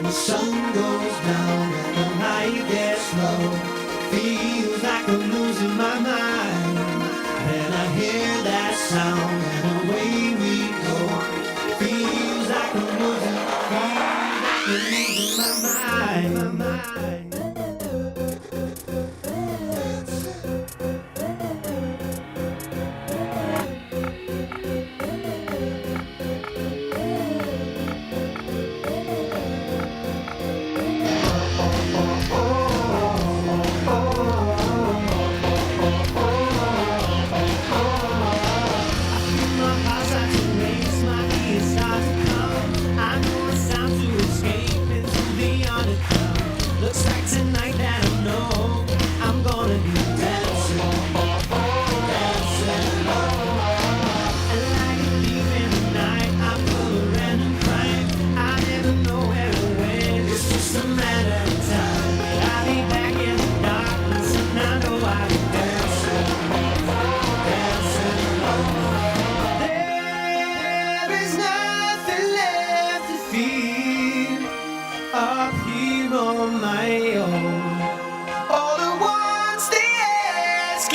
the sun goes down and the light gets low. Feels like I'm losing my mind. Then I hear that sound and away we go. Feels like I'm losing my mind. Looks like tonight that I know I'm gonna be dancing, dancing. And like a thief in the night, I pull a random crime. I never know where to win, it's just a matter of time. I'll be back in the darkness and I know I'll be dancing, dancing. There is nothing left to fear up here on my own. All the ones they ask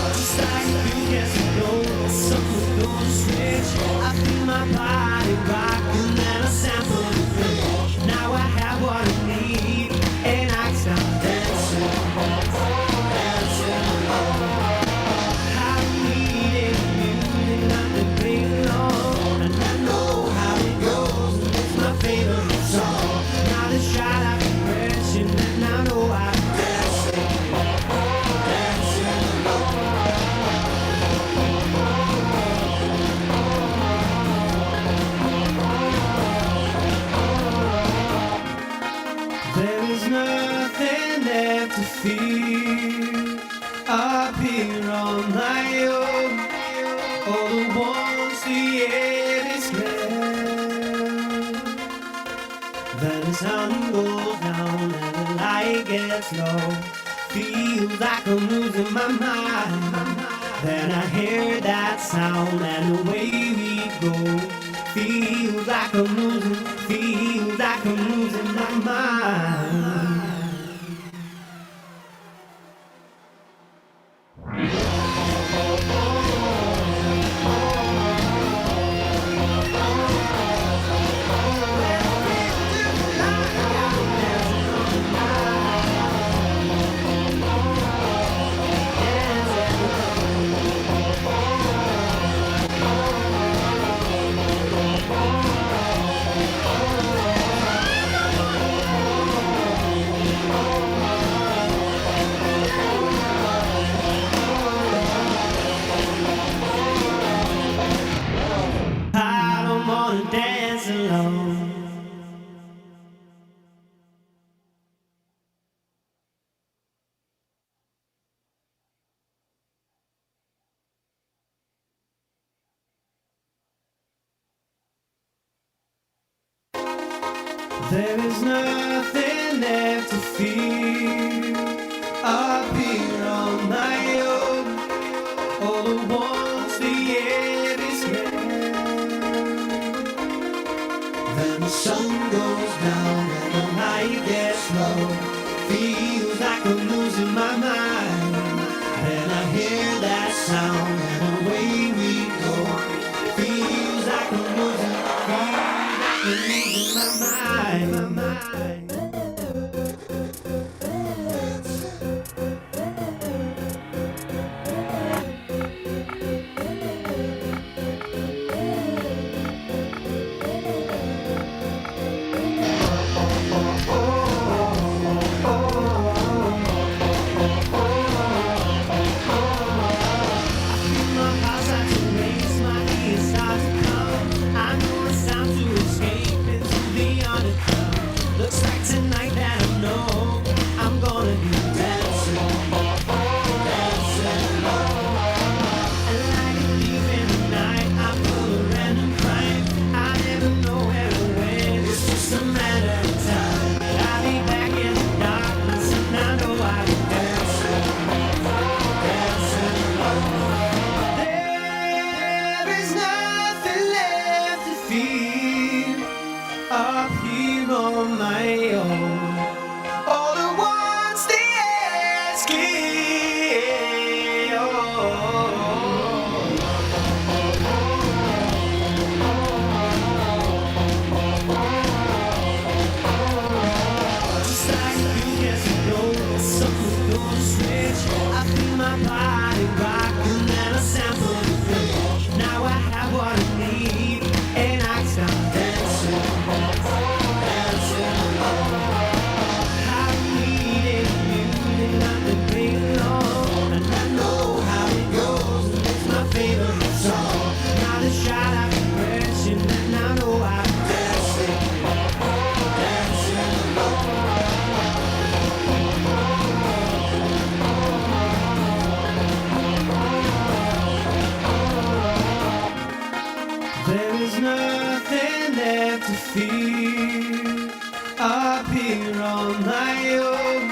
just like a few years ago, something's going switch. I feel my body rocking and I sample the thing. Now I have what I need and I can stop dancing. There is nothing left to fear up here on my own. All the ones the air is clear. Then the sun goes down and the light gets low. Feels like I'm losing my mind. Then I hear that sound and away we go. Feels like I'm losing my mind. Dance alone. There is nothing left to fear up here on my own. All the ones the air is clear. Then the sun goes down and the light gets low. Feels like I'm losing my mind. Then I hear that sound and away we go. Feels like I'm losing my mind, my mind. Looks like tonight that I know I'm gonna be dancing, dancing. And like a thief in the night, I pull a random crime. I never know where to win, it's just a matter of time. I'll be back in the darkness and I know I'll be there. on my own.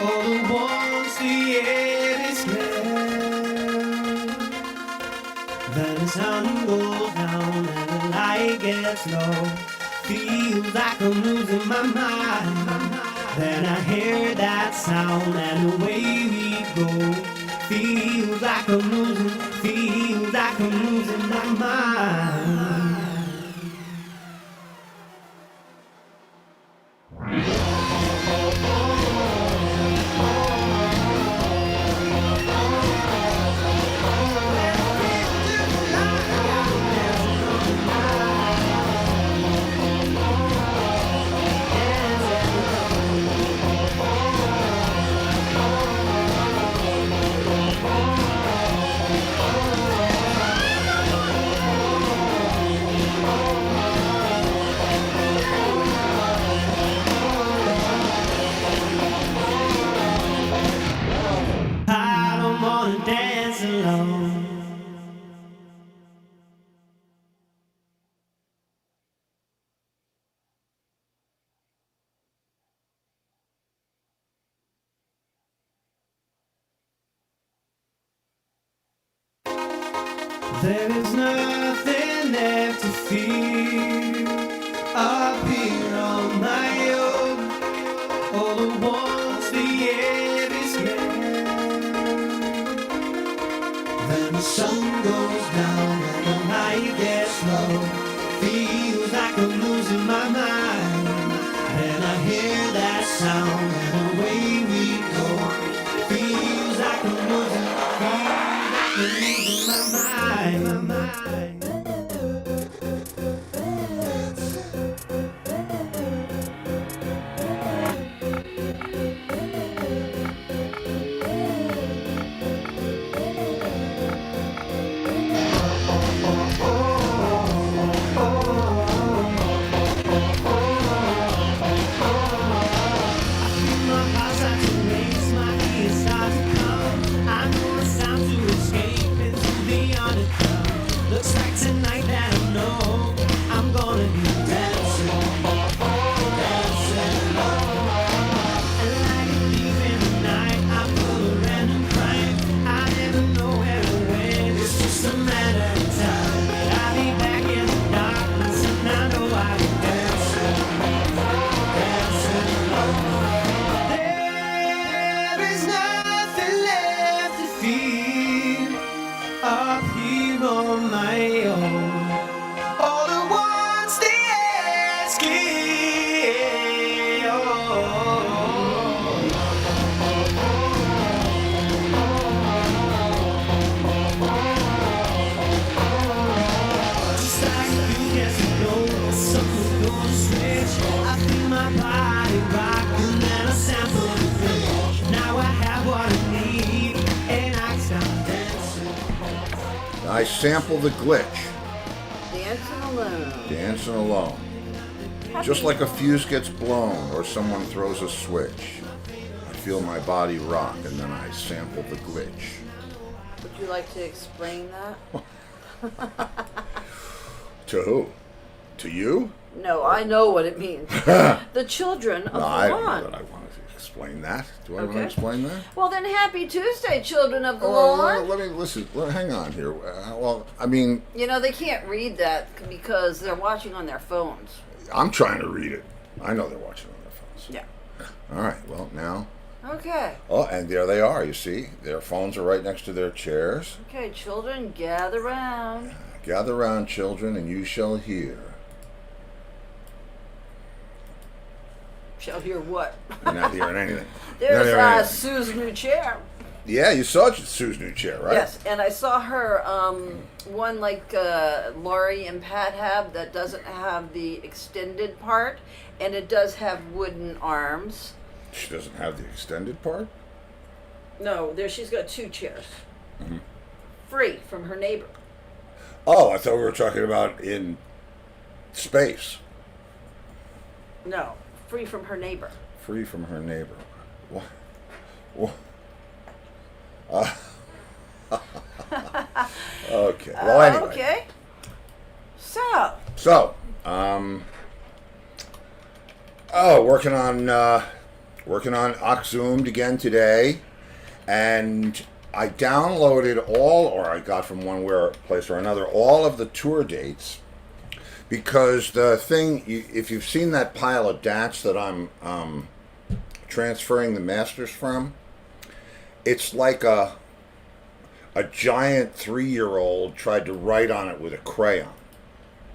All the ones the air is clear. Then the sun goes down and the light gets low. Feels like I'm losing my mind. Then I hear that sound and away we go. Feels like I'm losing my mind. I don't wanna dance alone. There is nothing left to fear. Up here on my own. All the ones the air is clear. Then the sun goes down and the night gets low. Feels like I'm losing my mind. Then I hear that sound and away we go. Feels like I'm losing my mind. Looks like tonight that I know I'm gonna be dancing, dancing alone. And like a thief in the night, I pull a random crank. I never know where to win. It's just a matter of time. I'll be back in the darkness, and I know I'll be dancing, dancing alone. There is nothing left to fear up here on my own. All the ones the ask just like you years ago, something's gonna switch. I feel my body rock and then I sample the thing. Now I have what I need and I can start dancing. I sample the glitch, Dancing alone. dancing alone. Just like a fuse gets blown or someone throws a switch. I feel my body rock and then I sample the glitch. Would you like to explain that? To who? To you? No, I know what it means. The children of No, the I don't know lawn. that I want to explain that. Do I want Okay. to explain that? Well, then, happy Tuesday, children of the Oh, lawn. let me listen. Hang on here. Well, I mean, You know, they can't read that because they're watching on their phones. I'm trying to read it. I know they're watching on their phones. Yeah. All right. Well, now. Okay. Oh, and there they are. You see, their phones are right next to their chairs. Okay, children, gather round. Gather round, children, and you shall hear. Shall hear what? You're not hearing anything. There's You're not hearing anything. Sue's new chair. Yeah, you saw Sue's new chair, right? Yes, and I saw her one like Laurie and Pat have that doesn't have the extended part, and it does have wooden arms. She doesn't have the extended part? No, there she's got two chairs. Free from her neighbor. Oh, I thought we were talking about in space. No, free from her neighbor. Free from her neighbor. What? What? Okay. Well, anyway. Oh, working on Oxzoomed again today, and I downloaded or I got from one place or another, all of the tour dates, because the thing, if you've seen that pile of DATs that I'm transferring the masters from, it's like a giant 3-year-old tried to write on it with a crayon.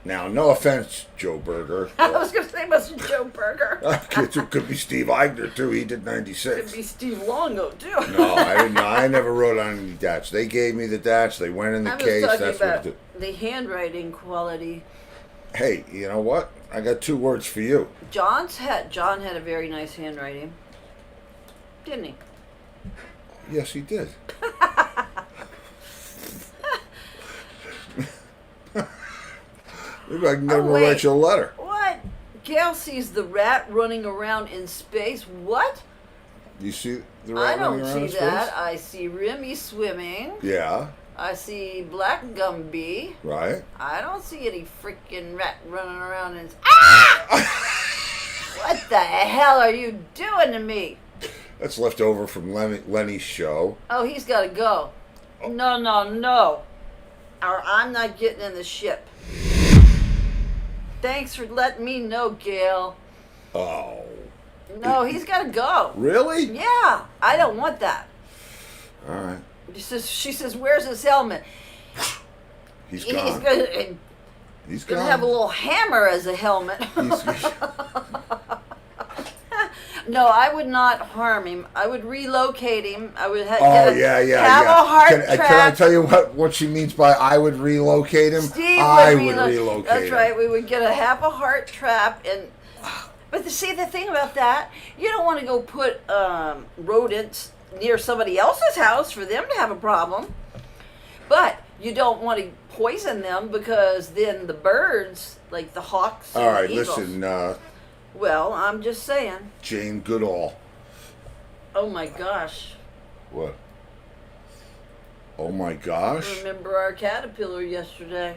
Now, no offense, Joe Berger. I was going to say, it must be Joe Berger. It could be Steve Eigner, too. He did 96. Could be Steve Longo, too. No, I didn't. I never wrote on any DATs. They gave me the DATs. They went in the case. I was That's talking what about the handwriting quality. Hey, you know what? I got 2 words for you. John had a very nice handwriting, didn't he? Yes, he did. Maybe I can never write you a letter. What? Gail sees the rat running around in space. What? You see the I rat running don't around in see space? that. I see Remy swimming. Yeah. I see Black Gumby. Right. I don't see any freaking rat running around in. Ah! What the hell are you doing to me? That's left over from Lenny's show. Oh, he's got to go. No. Or I'm not getting in the ship. Thanks for letting me know, Gail. Oh. No, he's got to go. Really? Yeah, I don't want that. All right. She says, where's his helmet? He's gone. He's going to have a little hammer as a helmet. No, I would not harm him. I would relocate him. I would have a heart trap. Can I tell you what she means by I would relocate him? Steve I would relocate That's him. right. We would have a heart trap. But the thing about that, you don't want to go put rodents near somebody else's house for them to have a problem. But you don't want to poison them, because then the birds, like the hawks and all right, the eagles. listen. Well, I'm just saying. Jane Goodall. Oh my gosh. What? Oh my gosh. Remember our caterpillar yesterday?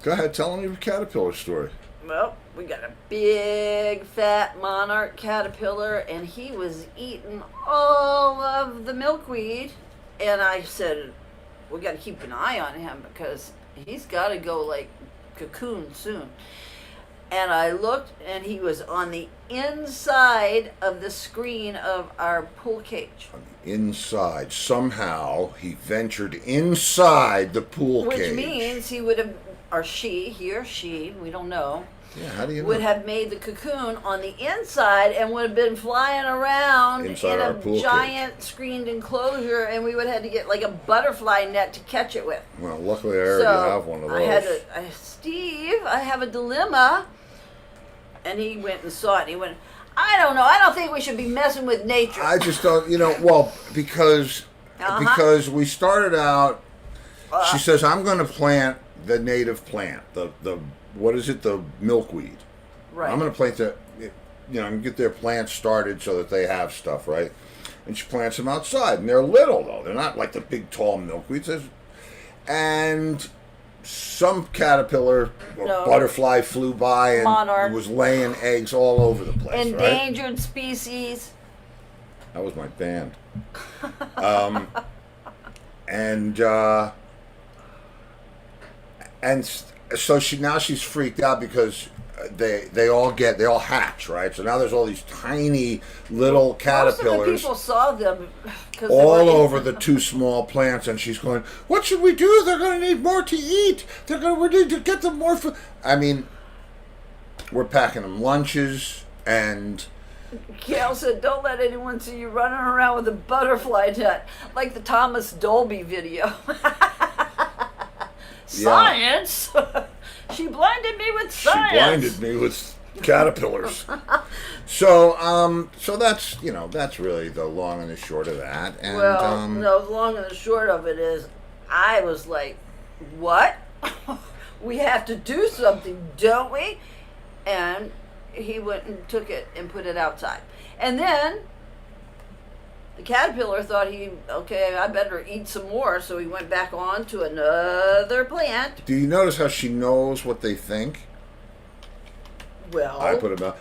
Go ahead, tell them your caterpillar story. Well, we got a big fat monarch caterpillar, and he was eating all of the milkweed. And I said, we got to keep an eye on him, because he's got to go like cocoon soon. And I looked, and he was on the inside of the screen of our pool cage. Inside. Somehow he ventured inside the pool cage. Which means he would have, he or she, we don't know. Yeah, how do you know? Would have made the cocoon on the inside and would have been flying around inside in our a pool giant cage. Screened enclosure, and we would have to get like a butterfly net to catch it with. Well, luckily I already have one of those. Steve, I have a dilemma. And he went and saw it, and he went, I don't know, I don't think we should be messing with nature. I just don't, because we started out, she says, I'm going to plant the native plant, the what is it, the milkweed. Right. I'm going to plant and get their plants started so that they have stuff, right? And she plants them outside, and they're little, though. They're not like the big, tall milkweeds. And some caterpillar or butterfly flew by and was laying eggs all over the place. Endangered species. That was my band. And so she's freaked out, because they all hatch, right? So now there's all these tiny little caterpillars. Most of the people saw them all over the 2 small plants, and she's going, what should we do? They're going to need more to eat. We need to get them more food. I mean, we're packing them lunches, and Gail said, don't let anyone see you running around with a butterfly net, like the Thomas Dolby video. Science? She blinded me with science. She blinded me with caterpillars. So that's that's really the long and the short of that. And the long and the short of it is, I was like, what? We have to do something, don't we? And he went and took it and put it outside. And then the caterpillar thought I better eat some more, so he went back on to another plant. Do you notice how she knows what they think? Well, I put him out.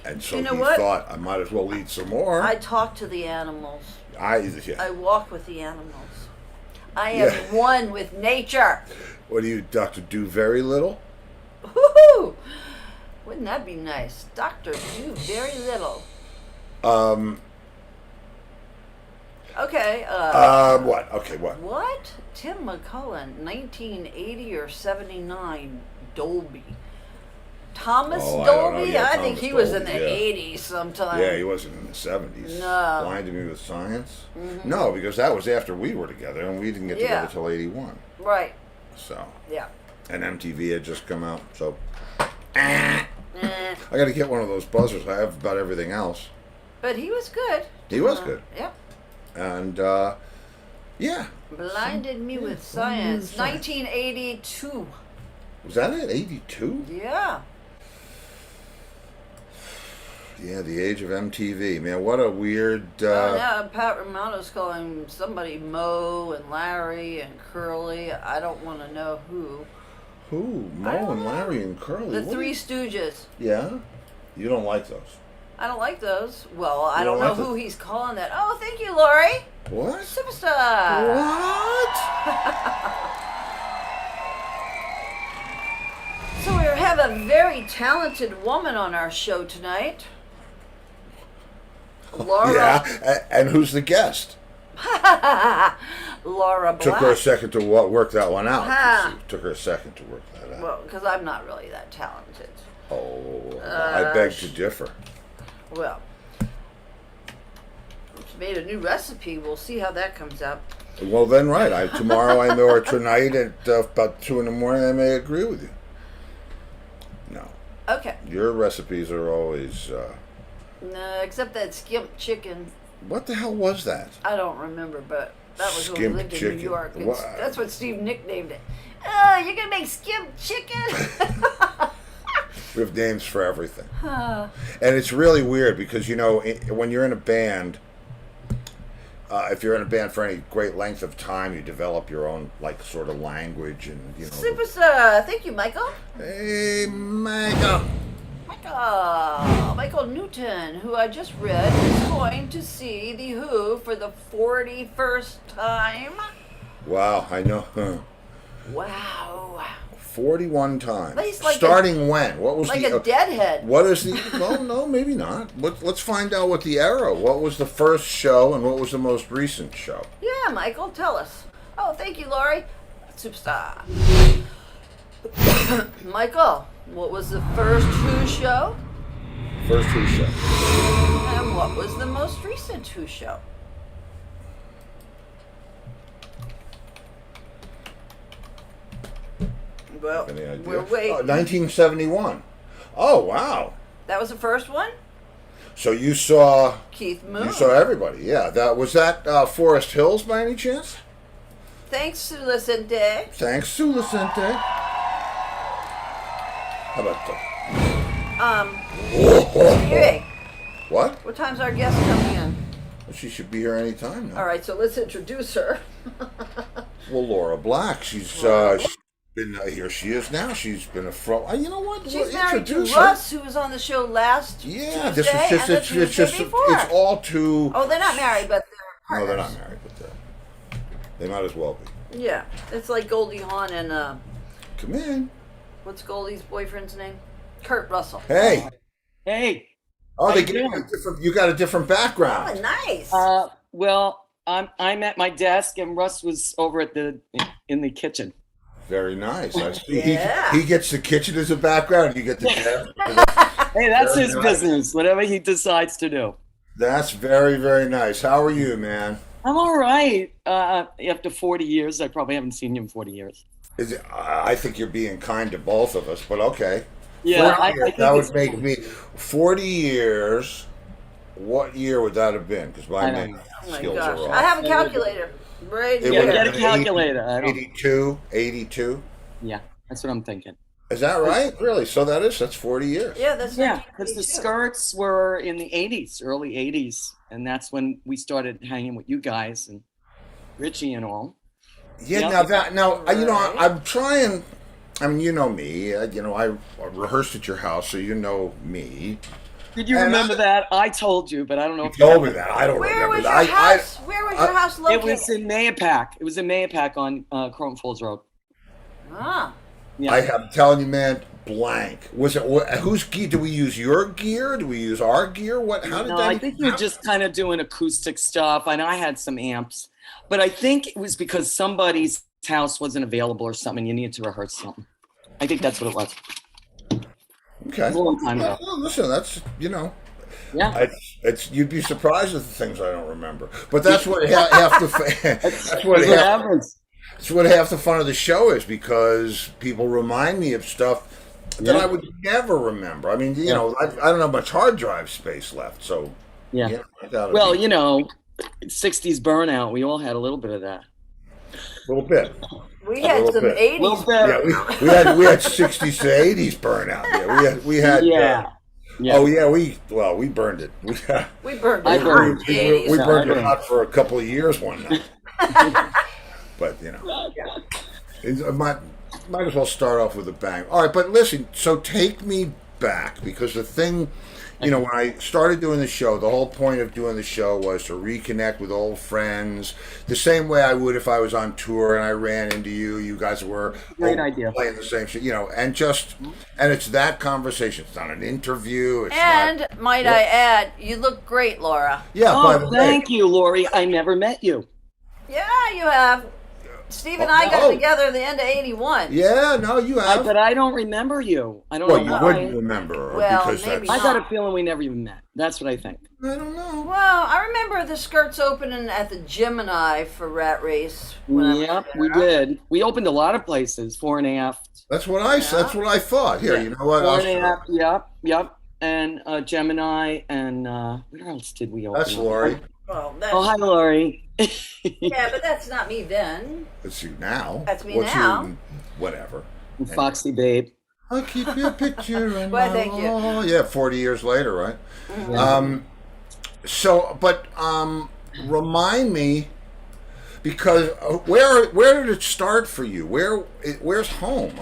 And so You know he what? thought I might as well eat some more. I talk to the animals. Yeah. I walk with the animals. I am Yeah. one with nature. What do you, Doctor? Do very little? Woohoo! Wouldn't that be nice? Doctor, do very little. Okay. What? Okay, what? What? Tim McCullen, 1980 or 79, Dolby. Thomas Oh, I don't know. Dolby? Yeah, I think Thomas he was in the Dolby, yeah. 80s sometime. Yeah, he wasn't in the 70s. No. Blinded me with science? No, because that was after we were together, and we didn't get Yeah. together till 81. Right. So, Yeah. and MTV had just come out, so. Eh. I got to get one of those buzzers. I have about everything else. But he was good. He was good. Yep. And, yeah. Blinded me with Blinded science. with science. 1982. Was that it? 82? Yeah. Yeah, the age of MTV. Man, what a weird. Now Pat Romano's calling somebody Mo and Larry and Curly. I don't want to know who. Who? I Mo don't and know. Larry and Curly. The What Three are you- Stooges. Yeah? You don't like those. I don't like those. Well, I You don't don't know like who the- he's calling that. Oh, thank you, Lori. What? Superstar. What? So we have a very talented woman on our show tonight. Laura. Yeah, and who's the guest? Laura Black. Took her a second to work that one out. Ah. Took her a second to work that out. Well, because I'm not really that talented. Oh, I beg to differ. Well, she made a new recipe. We'll see how that comes out. Well, then, right. Tomorrow I know, or tonight at about 2 in the morning, I may agree with you. No, Okay. your recipes are always. No, except that skimp chicken. What the hell was that? I don't remember, but that was when we Skimp lived in chicken. New York. What? That's what Steve nicknamed it. Oh, you're gonna make skimp chicken? We have names for everything. And it's really weird because, when you're in a band, if you're in a band for any great length of time, you develop your own, sort of language and, Superstar. Thank you, Michael. Hey, Michael. Michael Newton, who I just read, is going to see The Who for the 41st time. Wow, I know. Huh. Wow. 41 times. He's like Starting when? What was Like the... a deadhead. What is the... Well, no, maybe not. Let's find out what the era... What was the first show and what was the most recent show? Yeah, Michael, tell us. Oh, thank you, Laurie. Superstar. Michael, what was the first Who show? First Who show. And what was the most recent Who show? Well, Any idea? we're waiting. 1971. Oh, wow. That was the first one? So you saw... Keith Moon. You saw everybody, yeah. Was that Forest Hills by any chance? Thanks, Sulicente. Thanks, Sulicente. How about that? Hey, What? what time's our guest coming in? Well, she should be here any time now. All right, so let's introduce her. Well, Laura Black. She's been here. She is now. She's been a front. You know what? She's married to Introduce her. Russ, who was on the show last Yeah, Tuesday this is just and the it's Tuesday just before. it's all too. Oh, they're not married, but they're No, partners. they're not married, but they might as well be. Yeah, it's like Goldie Hawn and Come in. what's Goldie's boyfriend's name? Kurt Russell. Hey. Hey. Oh, How they you gave you doing? a different. You got a different Oh, background. nice. Well, I'm at my desk and Russ was over in the kitchen. Very nice. I see. Yeah. He gets the kitchen as a background. You get the desk. Hey, that's Very his nice. business, whatever he decides to do. That's very, very nice. How are you, man? I'm all right. After 40 years, I probably haven't seen you in 40 years. I think you're being kind to both of us, but okay. Yeah, 40 I years, think that it's would make cool. me 40 years. What year would that have been? Because my I don't math Oh my skills gosh. are off. I have a calculator right It Yeah, would here. get have a been calculator. I don't- 82, 82. Yeah, that's what I'm thinking. Is that right? Really? So that's 40 years. Yeah, that's Yeah, because the 1982. skirts were in the 80s, early 80s, and that's when we started hanging with you guys and Richie and all. Yeah. Yeah. Now I'm trying. I mean, you know me. I rehearsed at your house, so you know me. Did you And remember that? I told you, but I don't know You if told me that. I don't Where remember was that. your house? Where was your house It located? was in Mayapack. It was in Mayapack on Croton Falls Road. Ah. Yeah. I'm telling you, man, blank. Was it whose gear? Do we use your gear? Do we use our gear? What? How did No, that? I think you're just kind of doing acoustic stuff. I know I had some amps, but I think it was because somebody's house wasn't available or something. You needed to rehearse something. I think that's what it was. Okay. It was a long time ago. Well, listen, that's Yeah. it's you'd be surprised at the things I don't remember. But that's what half the that's what That's what half, happens. that's what half the fun of the show is, because people remind me of stuff that Yeah. I would never remember. I mean, Yeah. I don't have much hard drive space left, so Yeah. I gotta Well, be 60s burnout. We all had a little bit of that. a little bit. We A had little some bit. 80s. Little bit. Yeah, we had 60s to 80s burnout. Yeah, we had. Yeah. Yeah. Oh yeah, we burned it. We burned I it burned hot, we, 80s. we Yeah, burned I it burned. hot for a couple of years one night. But I might as well start off with a bang. All right, but listen. So take me back, because the thing, when I started doing the show, the whole point of doing the show was to reconnect with old friends, the same way I would if I was on tour and I ran into you. You guys were Great idea. playing the same shit, and it's that conversation. It's not an interview. It's And not, might I add, you look great, Laura. yeah. By Oh, the way, thank you, Lori. I never met you. Yeah, you have. Steve and I got Oh. together at the end of 81. Yeah, no, you have. But I don't remember you. I don't Well, know you why. wouldn't remember Well, because maybe that's. I got a feeling we never even met. That's what I think. I don't know. Well, I remember the skirts opening at the Gemini for Rat Race. when I was Yep, there. we did. We opened a lot of places. 4 and a half. That's what I. That's what I thought. Here, Yeah. you know what? 4 and a half. Yep. And Gemini and where else did we open? That's up? Lori. Well, that's, Oh, hi, Lori. yeah, but that's not me then. It's you now. That's me What's now. Your, whatever. And Foxy Babe. I'll keep your picture in Well, my thank you. wall. Yeah, 40 years later, right? Mm-hmm. Remind me, because where did it start for you? Where's home?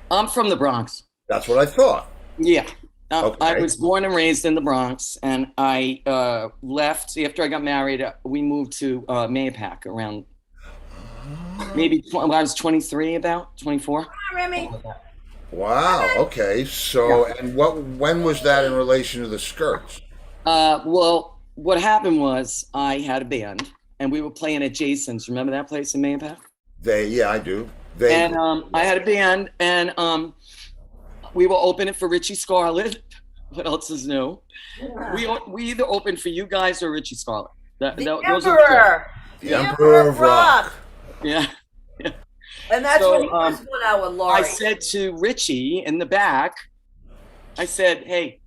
I'm from the Bronx. That's what I thought. Yeah. Okay. I was born and raised in the Bronx, and I left after I got married. We moved to Mayapack around maybe when I was 23, about 24. Hi, Remy. Wow. Okay. So, and when was that in relation to the skirts? Well, what happened was I had a band, and we were playing at Jason's. Remember that place in Mayapack? Yeah, I do. And I had a band, and we were opening for Richie Scarlett. What else is new? We either opened for you guys or Richie Scarlett. The Those are the two. Emperor. The Emperor of Rock. Yeah. And that's So, when he first went out with Laurie. I said to Richie in the back, I said, hey,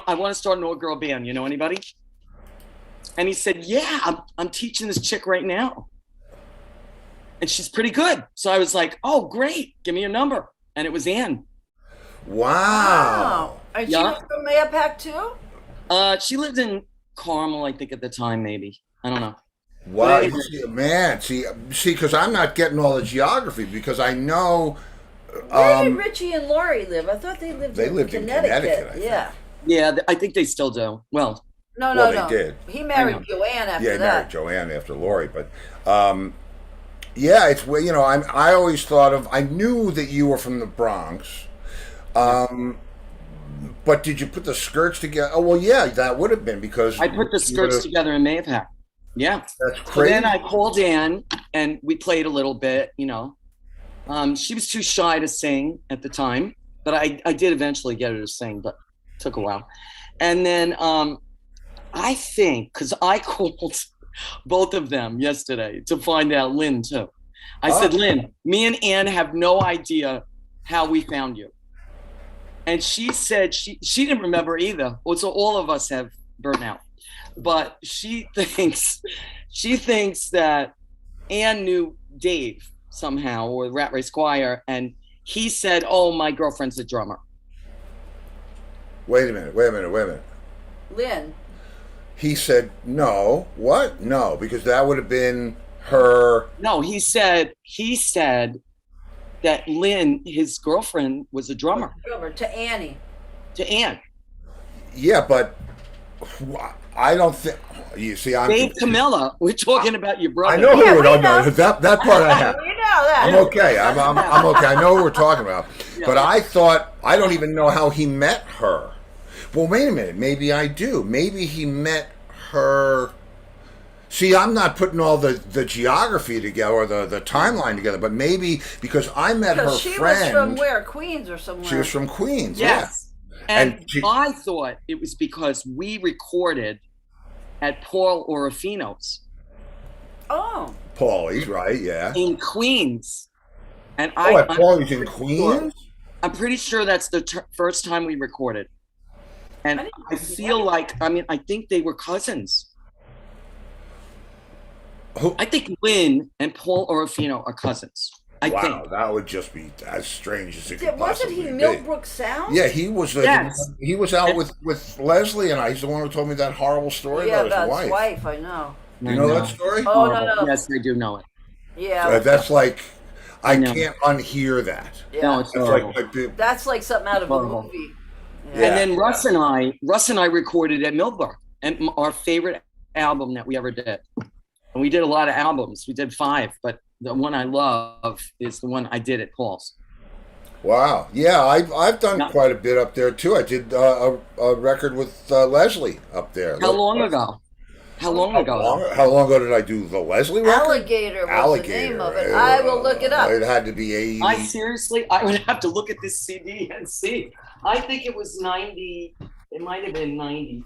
I want to start an all-girl band. You know anybody? And he said, yeah, I'm teaching this chick right now. And she's pretty good. So I was like, oh, great. Give me your number. And it was Ann. Wow. And she Yeah. was from Mayapack too? She lived in Carmel, I think, at the time, maybe. I don't know. Wow, But man, see, because I'm not getting all the geography, because I know Where did Richie and Laurie live? I thought they lived in lived in Connecticut. Connecticut, I think. Yeah. Yeah, I think they still do. Well, No, Well, they did. He married I know. Joanne after yeah, I married that. Joanne after Lori, but yeah, it's where I always thought of. I knew that you were from the Bronx, but did you put the skirts together? Oh well, yeah, that would have been because I put the you skirts would've- together in Mayapack. Yeah. That's So crazy. then I called Ann, and we played a little bit, She was too shy to sing at the time, but I did eventually get her to sing, but it took a while. And then I think, because I called both of them yesterday to find out Lynn too. I said, Lynn, me and Ann have no idea how we found you. And she said she didn't remember either. Well, so all of us have burnout. But she thinks that Ann knew Dave somehow, or Rat Race Choir, and he said, oh, my girlfriend's a drummer. Wait a minute. Lynn. He said no. What? No, because that would have been her. No, he said that Lynn, his girlfriend, was a drummer To Annie. to Ann. Yeah, but I don't think. You see, I'm Dave confused. Camilla, we're talking about your brother. I know who Yeah, it we is. know. That part I have. You know that. I'm okay. I'm okay. I know who we're talking about. Yeah. But I thought, I don't even know how he met her. Well, wait a minute. Maybe I do. Maybe he met her. See, I'm not putting all the geography together or the timeline together, but maybe because I met her Because she friend. was from where? Queens or somewhere? She was from Queens. Yes. Yeah. And she- I thought it was because we recorded at Paul Orofino's Oh. Paulie's, right? Yeah. in Queens. And Oh, at Paulie's in Queens? I'm pretty sure that's the first time we recorded. And I didn't I know feel that. like, I think they were cousins. Who? I think Lynn and Paul Orofino are cousins. I Wow, think. that would just be as strange as it could Wasn't possibly he be. Millbrook Sound? Yeah, he was. Yes. He was out with Leslie, and he's the one who told me that horrible story Yeah, about his that's wife. I know. You know that story? Oh, no. Yes, I do know it. Yeah. That's like I know. can't unhear that. Yeah. No, it's That's horrible. That's like something out of a Horrible. movie. Yeah. And then Russ and I recorded at Millbrook, and our favorite album that we ever did. And we did a lot of albums. We did 5, but the one I love is the one I did at Paul's. Wow. Yeah, I've done No. quite a bit up there too. I did a record with Leslie up there. How long ago? How long ago? How long ago did I do the Leslie record? Alligator was the name of it. I will look it up. It had to be 80. I would have to look at this CD and see. I think it was 90. It might have been 90.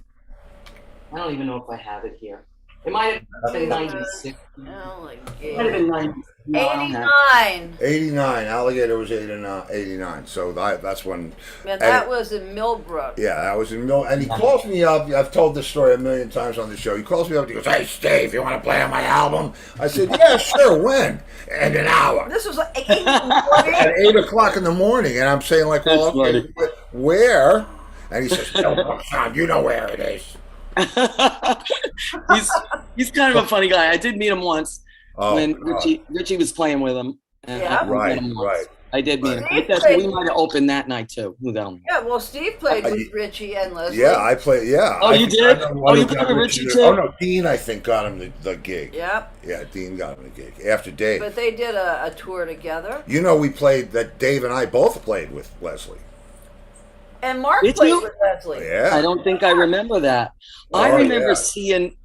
I don't even know if I have it here. It might have been 96. It might have Alligator. been 90. No, I don't have it. 89. 89. Alligator was 89. So that's when. Man, that was in Millbrook. Yeah, that was in Mill. And he calls me up. I've told this story a million times on the show. He calls me up and he goes, "Hey, Steve, you want to play on my album?" I said, "Yeah, sure. When?" "In an hour." This was like 8 in the morning. At 8:00 in the morning, and I'm saying like, "Well, That's okay, where?" And he says, "No, son, you know where it is." he's kind of a funny guy. I did meet him once when God. Richie was playing with him. And Yeah. I met Right, him once. right. I did meet him. Steve That's, played- we might have opened that night too. Who knows? Yeah, well, Steve played with Richie and Leslie. Yeah, I play. Yeah. Oh, I you think did? I know Oh, one you who played got with Richie Richie- too? Oh no, Dean I think got him the gig. Yep. Yeah, Dean got him the gig after Dave. But they did a tour together. You know, we played that. Dave and I both played with Leslie. And Mark Did played you? with Leslie. Yeah. I don't think I remember that. I Oh, remember yeah. seeing,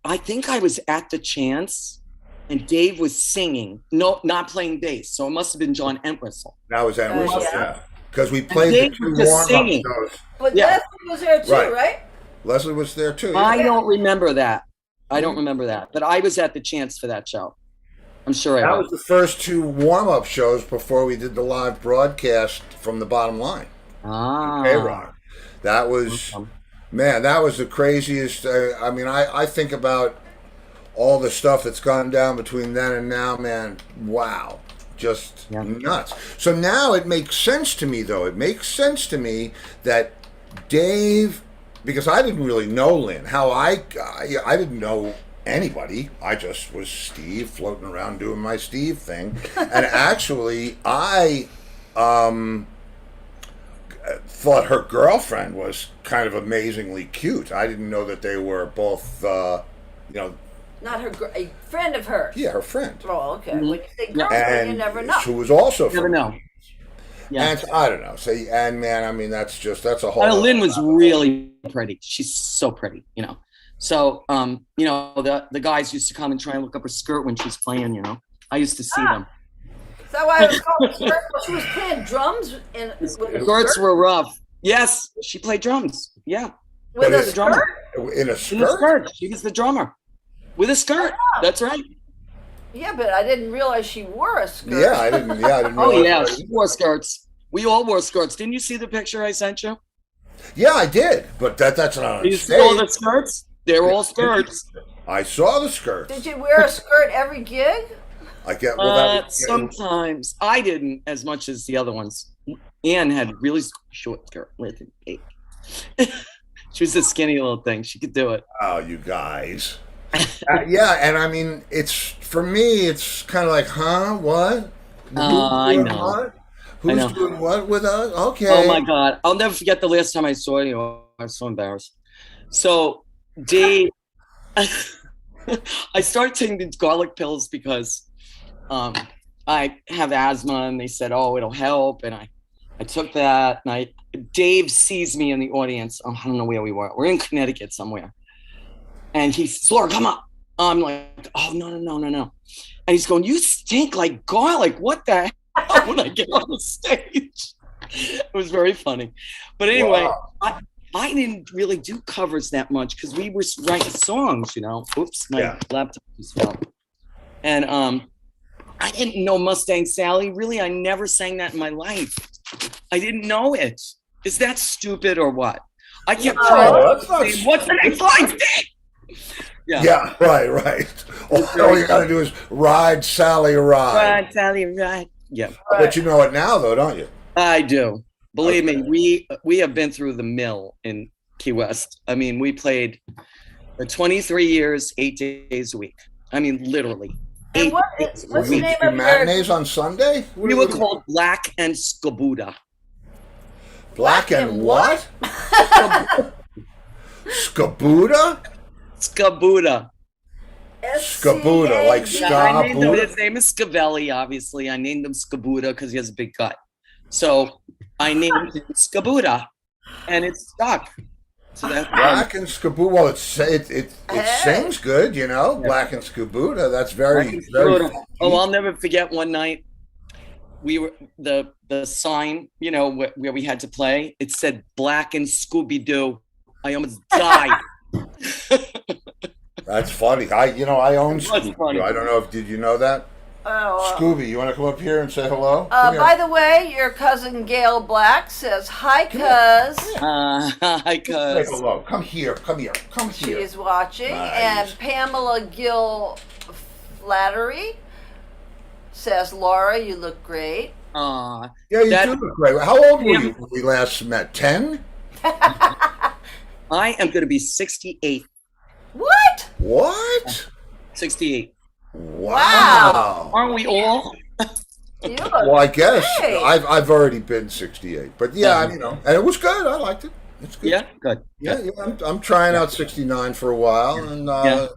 I think I was at the Chance and Dave was singing, no, not playing bass. So it must have been John Entwistle. That was Entwistle, yeah. yeah. Because we played Dave the two was just warm-up singing. shows. But Yeah. Leslie was there too, Right. right? Leslie was there too. Yeah. I don't remember that. I don't remember that. But I was at the Chance for that show. I'm sure I That was. was the first 2 warm-up shows before we did the live broadcast from the Bottom Line. Ah. K-Rock. That was, man, that was the craziest. I mean, I think about all the stuff that's gone down between then and now, man. Wow. Just Yeah. nuts. So now it makes sense to me, though. It makes sense to me that Dave, because I didn't really know Lynn, how I didn't know anybody. I just was Steve floating around doing my Steve thing. And actually, I thought her girlfriend was kind of amazingly cute. I didn't know that they were both, Not her, a friend of hers. yeah, her friend. Oh, okay. Mhm. When you say girlfriend, And you never know. who was also You never from know. Yeah. And I don't know. See, and man, I mean, that's a whole. Lynn was really pretty. She's so pretty, you know. So, the guys used to come and try and look up her skirt when she's playing, you know. I used to see them. Is that why I was called skirt? Well, she was playing drums with a Skirts skirt? were rough. Yes, she played drums. Yeah. With But a it's- drummer. skirt? in a In a skirt. skirt. She was the drummer. With a skirt. That's right. Yeah, but I didn't realize she wore a skirt. Yeah, I didn't. Yeah, I didn't. Oh, realize yeah. that. She wore skirts. We all wore skirts. Didn't you see the picture I sent you? Yeah, I did. But that's not on Did you see all the stage. skirts? They're all skirts. I saw the skirts. Did you wear a skirt every gig? I get. Well, that was, Sometimes. I didn't as much as the other ones. Anne had really short skirt. Listen, hey. She was a skinny little thing. She could do it. oh, you guys. Yeah, and I mean, it's for me. It's kind of like, huh? What? I doing know. what? Who's know. doing what with us? Okay. Oh my God. I'll never forget the last time I saw you. I was so embarrassed. So Dave, I started taking these garlic pills because I have asthma, and they said, oh, it'll help. And I took that, and Dave sees me in the audience. Oh, I don't know where we were. We're in Connecticut somewhere. And he says, Laura, come up. I'm like, oh, no. And he's going, you stink like garlic. What the hell? When I get on the stage. It was very funny. But anyway, wow. I didn't really do covers that much because we were writing songs, you know. Oops, my laptop just fell. And I didn't know Mustang Sally. Really, I never sang that in my life. I didn't know it. Is that stupid or what? I kept saying, what's the next line? Yeah, right. All you got to do is ride, Sally, ride. Ride, Sally, ride. Yeah. But you know it now, though, don't you? I do. Believe me, we have been through the mill in Key West. I mean, we played for 23 years, 8 days a week. I mean, literally. And what's the name of matinees on Sunday? We were called Black and Skabuda. Black and what? Skabuda? Skabuda. Skabuda, like Skabuda. His name is Scavelli, obviously. I named him Skabuda because he has a big gut. So I named him Skabuda, and it stuck. So that's Black and Skabuda. Well, it sings good, you know. Yeah. Black and Skabuda. That's very. Oh, I'll never forget one night. We were the sign, you know, where we had to play. It said Black and Scooby Doo. I almost died. That's funny. I own Scooby. I don't know did you know that? Oh, Scooby, you want to come up here and say hello? By the way, your cousin Gail Black says hi, cuz. Hi, cuz. Say hello. Come here. She is watching, nice. And Pamela Gill Flattery says, Laura, you look great. Yeah, you do look great. How old were you when we last met? 10? I am going to be 68. What? 68. Wow. Aren't we all? Well, I guess I've already been 68, but yeah, you know, and it was good. I liked it. It's good. Yeah, good. Yeah. I'm trying out 69 for a while, and and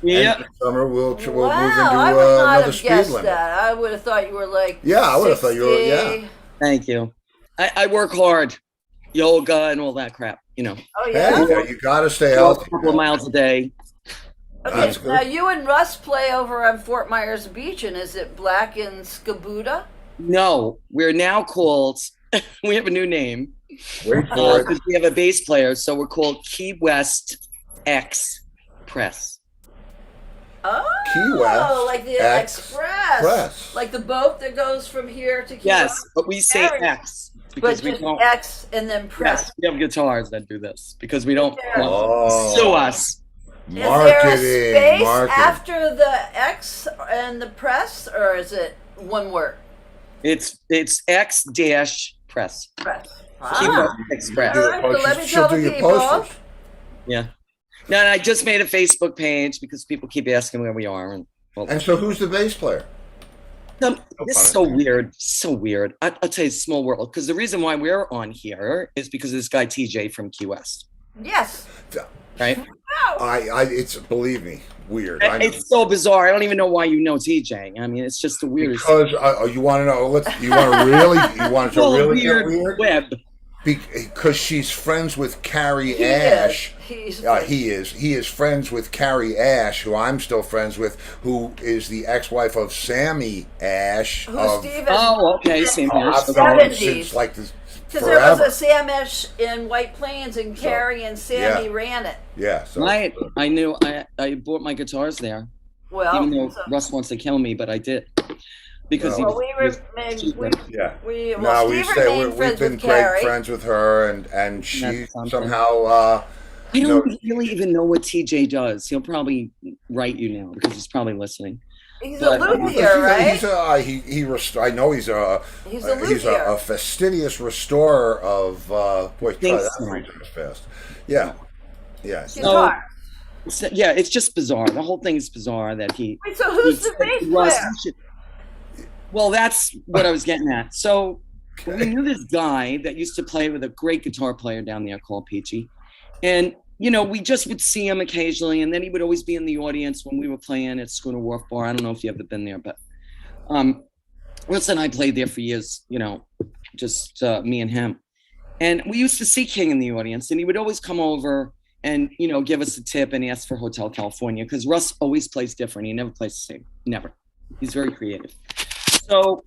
this summer we'll move into another speed limit. That. I would have thought you were like I would have thought you were. Yeah. Thank you. I work hard, yoga and all that crap. You know. Oh yeah. Hey, you got to stay healthy. A couple of miles a day. Okay, now you and Russ play over on Fort Myers Beach, and is it Black and Skabuda? No, we're now called, we have a new name. Wait for it. Because we have a bass player, so we're called Key West X Press. Oh, Key West like the Express. Like the boat that goes from here to Key West. Yes, but we say X. Because we don't X and then press. Yes, we have guitars that do this because we don't want sue us. Marketing. Is there a space after the X and the press, or is it one word? It's X dash press. Express. All right, so let me tell the people. Yeah. No, and I just made a Facebook page because people keep asking where we are. And so who's the bass player? This is so weird. So weird. I'll tell you, small world. Because the reason why we're on here is because of this guy TJ from Key West. Yes. Right? It's believe me, weird. It's so bizarre. I don't even know why you know TJ. I mean, it's just the weirdest. Because you want to know? You want to really get weird? Web. Because she's friends with Carrie Ash. He is friends with Carrie Ash, who I'm still friends with, who is the ex-wife of Sammy Ash. Okay, Sammy Ash. I've known him since like this. Because there was a Sam Ash in White Plains, and Carrie and Sammy ran it. Yeah. So, I knew. I bought my guitars there. Well, even though Russ wants to kill me, but I did. Because we've been great friends with her, and she somehow. I don't really even know what TJ does. He'll probably write you now because he's probably listening. He's a luthier, right? I know he's a fastidious restorer of. Fast. Yeah. Guitar. Yeah, it's just bizarre. The whole thing is bizarre that he. Wait, so who's the bass player? Well, that's what I was getting at. So we knew this guy that used to play with a great guitar player down there called Peachy. And, you know, we just would see him occasionally. And then he would always be in the audience when we were playing at Schooner Wharf Bar. I don't know if you've ever been there, but Wilson and I played there for years, you know, just me and him. And we used to see King in the audience. And he would always come over and, you know, give us a tip and ask for Hotel California. Because Russ always plays different. He never plays the same. Never. He's very creative. So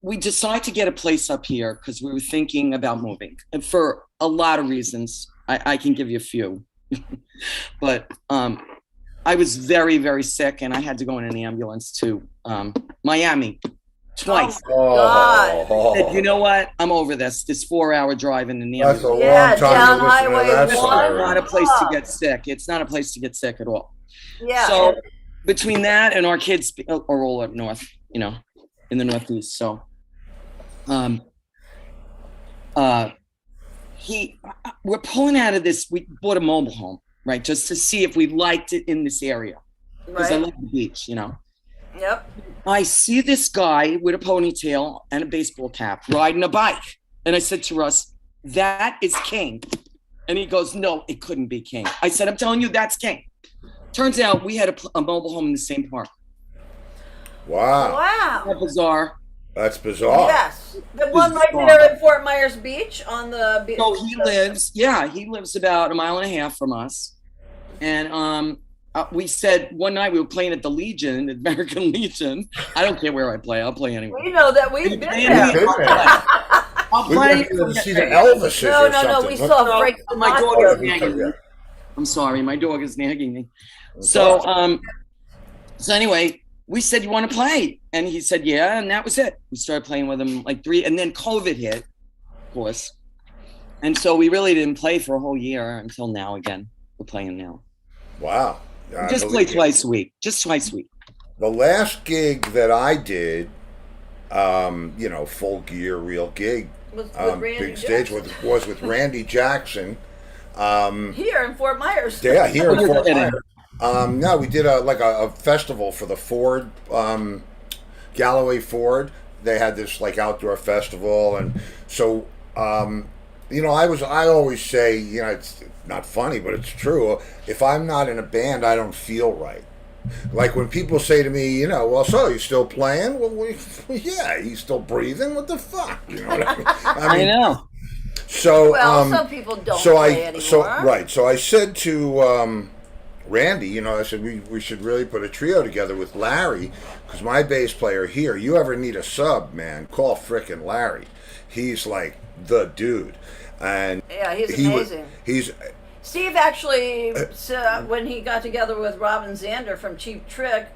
we decided to get a place up here because we were thinking about moving, and for a lot of reasons. I can give you a few, but I was very, very sick, and I had to go in an ambulance to Miami twice. Oh, God. Said, you know what? I'm over this 4-hour drive in the That's a ambulance. long time down to listen to Highway that It's story. not a place to get sick. It's not a place to get sick at all. Yeah. So between that and our kids are all up north, you know, in the Northeast. So, we're pulling out of this. We bought a mobile home, right, just to see if we liked it in this area because I Right. love the beach, you know. Yep. I see this guy with a ponytail and a baseball cap riding a bike, and I said to Russ, "That is King," and he goes, "No, it couldn't be King." I said, "I'm telling you, that's King." Turns out we had a mobile home in the same park. Wow. Wow. How bizarre. That's bizarre. Yes. The one right bizarre. there at Fort Myers Beach on the beach. So he lives about a mile and a half from us. And we said one night we were playing at the Legion, the American Legion. I don't care where I play. I'll play anywhere. We know that we've been Play there. anywhere, I'll We play. went to see the Elvises No, or no, something. no. We saw Frank My Sinatra. dog is Yeah. nagging me. I'm sorry, my dog is nagging me. So anyway, we said, "You want to play?" And he said, "Yeah," and that was it. We started playing with him like 3, and then COVID hit, of course. And so we really didn't play for a whole year until now again. We're playing now. Wow. I Just play believe you. twice a week. Just twice a week. The last gig that I did, you know, full gear, real gig, with Randy big stage Jackson. was with Randy Jackson. Here in Fort Myers. Yeah, here in Fort kidding. Myers. No, we did a festival for the Ford, Galloway Ford. They had this like outdoor festival, and so you know, I always say, you know, it's not funny, but it's true. If I'm not in a band, I don't feel right. Like when people say to me, you know, well, so you still playing? Well, yeah, he's still breathing. What the fuck? You know what I mean? I know. So, Well, some people don't so play So anymore. right. So I said to Randy, you know, I said we should really put a trio together with Larry, because my bass player here. You ever need a sub, man? Call frickin' Larry. He's like the dude, and Yeah, he's he was- amazing. he's Steve actually, when he got together with Robin Zander from Cheap Trick,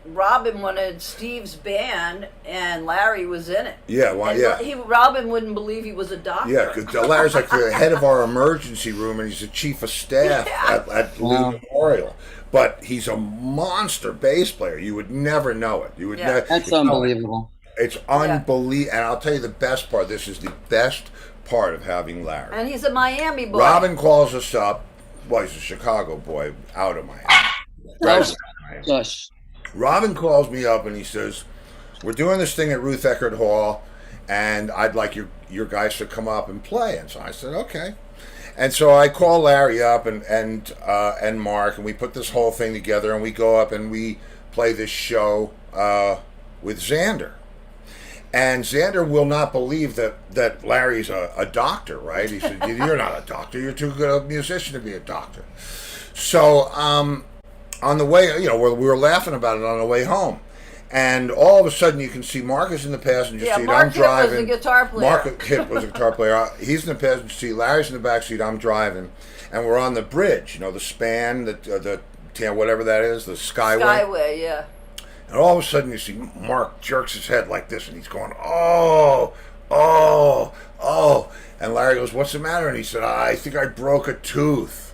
Robin wanted Steve's band, and Larry was in it. yeah, well, And yeah. Robin wouldn't believe he was a doctor. Yeah, because Larry's like the head of our emergency room, and he's the chief of staff Yeah. at Lee Wow. Memorial. But he's a monster bass player. You would never know it. You would Yeah. never. That's unbelievable. It's unbelievable. And I'll tell you the best part. This is the best part of having Larry. And he's a Miami boy. Robin calls us up. Well, he's a Chicago boy out of Miami. Right. Gosh. Robin calls me up and he says, "We're doing this thing at Ruth Eckerd Hall, and I'd like your guys to come up and play." And so I said, "Okay." And so I call Larry up and Mark, and we put this whole thing together, and we go up and we play this show with Xander. And Xander will not believe that Larry's a doctor, right? He said, "You're not a doctor. You're too good a musician to be a doctor." So on the way, you know, we were laughing about it on the way home. And all of a sudden, you can see Marcus in the passenger Yeah, seat. Mark I'm Hitt was driving. the guitar player. Mark Hitt was a guitar player. He's in the passenger seat. Larry's in the back seat. I'm driving, and we're on the bridge. You know, the span, the whatever that is, the Skyway. Skyway, yeah. And all of a sudden, you see Mark jerks his head like this, and he's going, "Oh, oh, oh!" And Larry goes, "What's the matter?" And he said, "I think I broke a tooth."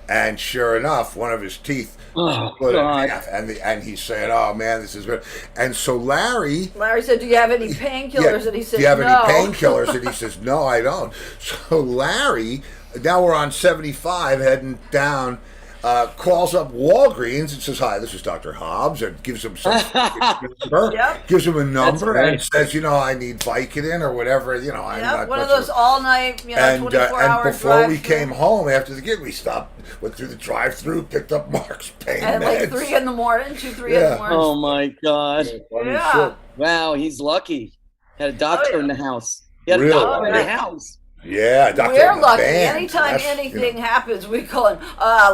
And sure enough, one of his teeth Oh, split in God. half. And he's saying, "Oh man, this is good." And so Larry. Larry said, "Do you have any painkillers?" And he said, "Do you have "No." any painkillers?" And he says, "No, I don't." So Larry, now we're on 75 heading down. calls up Walgreens and says, "Hi, this is Dr. Hobbs," and gives him some number, Yep. gives him a number, right. and says, I need Vicodin or whatever. I'm Yeah, not one of much those all night, and 24-hour before we drive-through. came home after the gig, we stopped, went through the drive-through, picked up Mark's pain At meds. like 3 in the morning, 2, 3 in Yeah. the morning. Oh my God. Funny Yeah. shit. Wow, he's lucky. Had a doctor Oh, yeah. in the house. He had Really? a doctor in Oh, the yeah. house. Yeah, Dr. We're in the lucky. band. Anytime That's, anything happens, we call him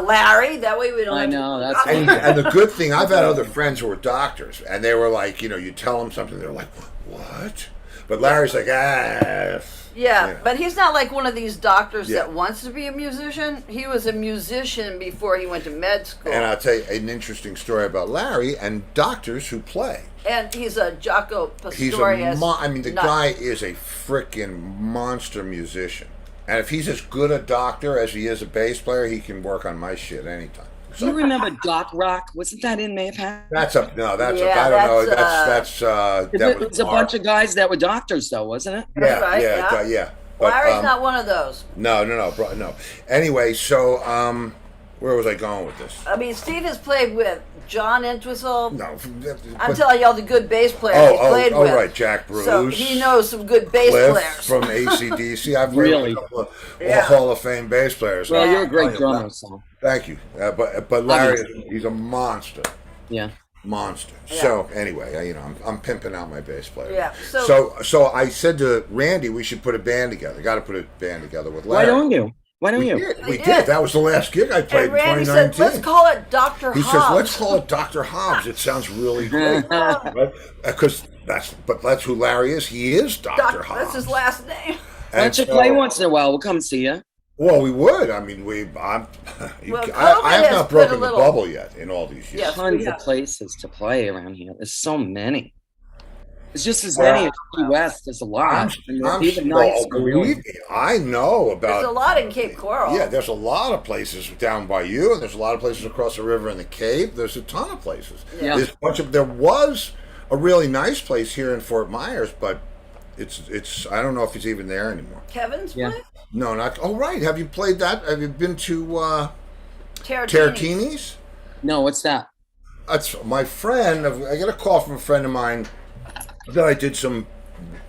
Larry. That way we don't I have know, to... that's And the good thing, I've had other friends who were doctors, and they were like, you tell them something, they're like, what? But Larry's like, Yeah, but he's not like one of these doctors Yeah. that wants to be a musician. He was a musician before he went to med school. And I'll tell you an interesting story about Larry and doctors who play. And he's a Jaco He's Pastorius. the nut. guy is a freaking monster musician. And if he's as good a doctor as he is a bass player, he can work on my shit anytime. Do you remember Doc Rock? Wasn't that in Mayhem? That's a no. That's Yeah, a, I don't know. that's, That It was a bunch of guys that were doctors, though, wasn't it? That's right, yeah. yeah. But, Larry's not one of those. No. Anyway, so where was I going with this? I mean, Steve has played with John Entwistle. No, I'm telling you all the good bass players he's played with. right, Jack Bruce. So he knows some good bass Cliff players. from AC/DC. I've played Really? with a couple of Yeah. Hall of Fame bass players. Well, Yeah. you're a great drummer, so Thank you. But Larry, he's a monster. yeah. Monster. Yeah. So anyway, I'm pimping out my bass player. Yeah, So I said to Randy, we should put a band together. Got to put a band together with Larry. Why don't you? Why don't We you? did. We We did. did. That was the last gig I played And Randy in said, 2019. let's call it Dr. He Hobbs. says, let's call it Dr. Hobbs. It sounds really great. Because that's who Larry is. He is Dr. Hobbs. That's his last name. Why don't you play once in a while? We'll come see you. Well, we would. I mean, I COVID have has not put a broken little- the bubble yet in all these years. Yes. Tons Yeah. of places to play around here. There's so many. It's just as many as Key West. There's a lot. And there's even nights. believe me, I know There's a about. lot in Cape Coral. Yeah, there's a lot of places down by you, and there's a lot of places across the river in the Cape. There's a ton of places. Yeah. There's a bunch of. There was a really nice place here in Fort Myers, but it's. I don't know if it's even there anymore. Kevin's Yeah. place? No, not. Oh, right. Have you played that? Have you been to Tarantini's. Tarantini's? No, what's that? That's my friend. I got a call from a friend of mine that I did some.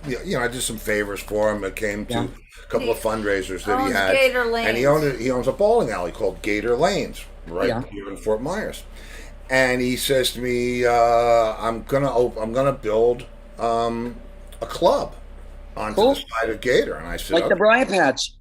I did some favors for him. It came to Yeah. a couple of fundraisers that he owns had. Gator And he Lanes. he owns a bowling alley called Gator Lanes, right Yeah. here in Fort Myers. And he says to me, "I'm gonna build a club onto Cool. the side of Gator." And I said, Like the Briar Patch.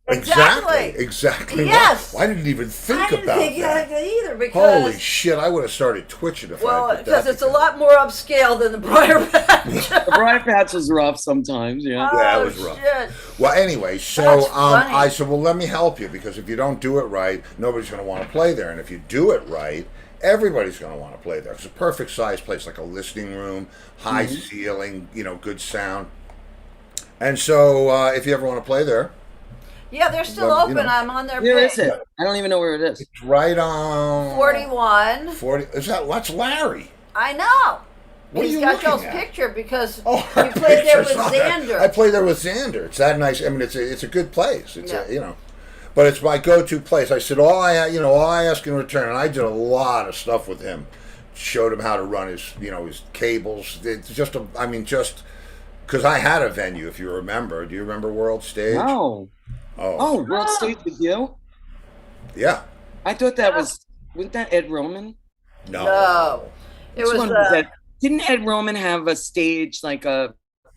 exactly. Yes. Why didn't even think I didn't about think that? that either because Holy shit! I would have started twitching if I well, had put because that it's a together. lot more upscale than the Briar Patch. The Briar Patch is rough sometimes, yeah. Yeah, it Oh, was rough. shit. Well, anyway, so That's funny. I said, well, let me help you, because if you don't do it right, nobody's going to want to play there, and if you do it right, everybody's going to want to play there. It's a perfect size place, like a listening room, high ceiling, good sound. And so, if you ever want to play there, Yeah, they're still Well, open. I'm on their Where page. is it? I don't even know where it is. it's right on 41. 40. That's Larry. I know. What are He's you got looking Joe's at? picture because Oh, you played there with it's not that. Xander. I played there with Xander. It's that nice. I mean, it's a good place. It's Yeah. but it's my go-to place. I said all I ask in return, and I did a lot of stuff with him. Showed him how to run his cables. It's just because I had a venue. If you remember, do you remember World Stage? Oh. Oh, World Stage with you? Yeah. I thought that wasn't that Ed Roman? No. It Which was one was that? Didn't Ed Roman have a stage like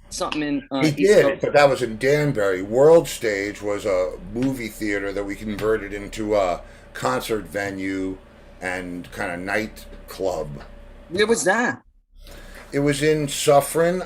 something in He East did, Coast? but that was in Danbury. World Stage was a movie theater that we converted into a concert venue and kind of nightclub. Where was that? It was in Suffern.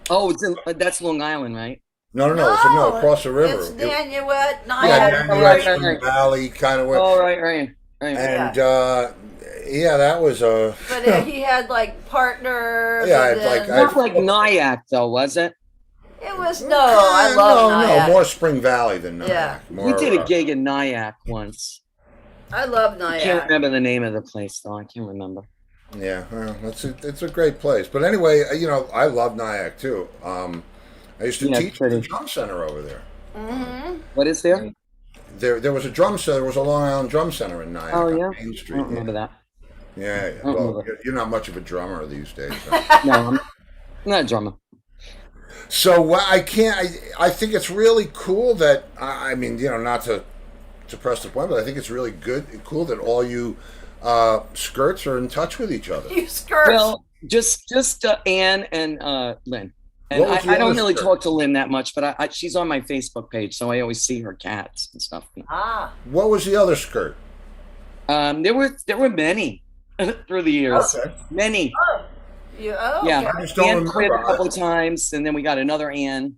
Oh, that's Long Island, right? No, across the river. It's Nanuet, Yeah, Right. Nanuet Valley kind of way. Oh, right. And that was a. But he had like partners. Yeah, and it's like- then- Not like Nyack, though, was it? it was I love Nyack. No, more Spring Valley than Nyack. Yeah. More, We did a gig in Nyack once. I love I can't Nyack. remember the name of the place, though. I can't remember. Yeah, well, it's a great place. But anyway, I love Nyack too. I used to Yeah, teach at pretty. the drum center over there. Mm-hmm. What is there? there was a drum center. There was a Long Island Drum Center in Nyack Oh on yeah, Main I Street. don't remember that. Yeah. don't Well, remember. you're not much of a drummer these days. So. No, I'm not a drummer. So I can't. I think it's really cool that I mean, not to press the point, but I think it's really cool that all you skirts are in touch with each other. You skirts. Well, just Anne and Lynn. And What was the I don't other really skirt? talk to Lynn that much, but she's on my Facebook page, so I always see her cats and stuff. Ah. What was the other skirt? There were many through the years. Okay. Many. Yeah. Yeah. I just don't Ann quit a remember. couple of times, and then we got another Ann.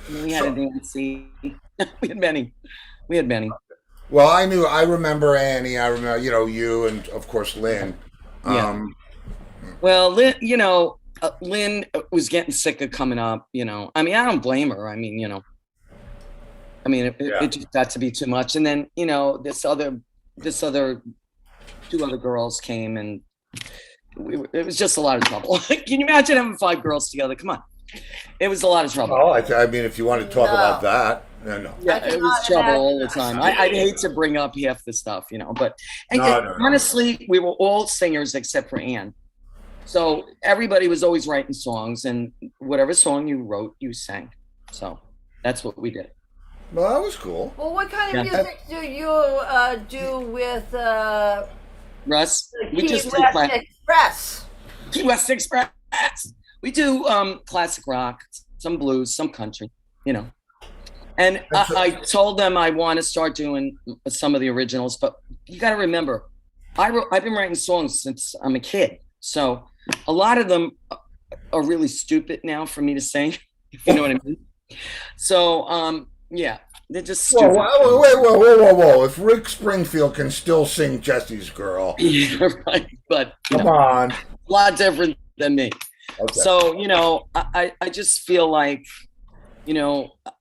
And then we had a Nancy. we had many. Well, I remember Annie. I remember, you, and of course Lynn. Yeah. Well, Lynn, Lynn was getting sick of coming up. I mean, I don't blame her. I mean, it just got to be too much. And then, this other 2 other girls came, and it was just a lot of trouble. Can you imagine having 5 girls together? Come on, it was a lot of trouble. Oh, I mean, if you want to talk No. about that, no. Yeah, I it was cannot trouble all the imagine time. that. I'd hate to bring up half the stuff, but No. honestly, we were all singers except for Anne. So everybody was always writing songs, and whatever song you wrote, you sang. So that's what we did. Well, that was cool. Well, what kind of Yeah. music do you do with Russ, we Key just West do Express? Key West Express. We do classic rock, some blues, some country, And I told them I want to start doing some of the originals, but you got to remember, I've been writing songs since I'm a kid, so a lot of them are really stupid now for me to sing, if you know what I mean. So yeah, they're just stupid. Whoa! If Rick Springfield can still sing Jesse's Girl, Yeah, right, but come on. a lot different than me. Okay. So I just feel like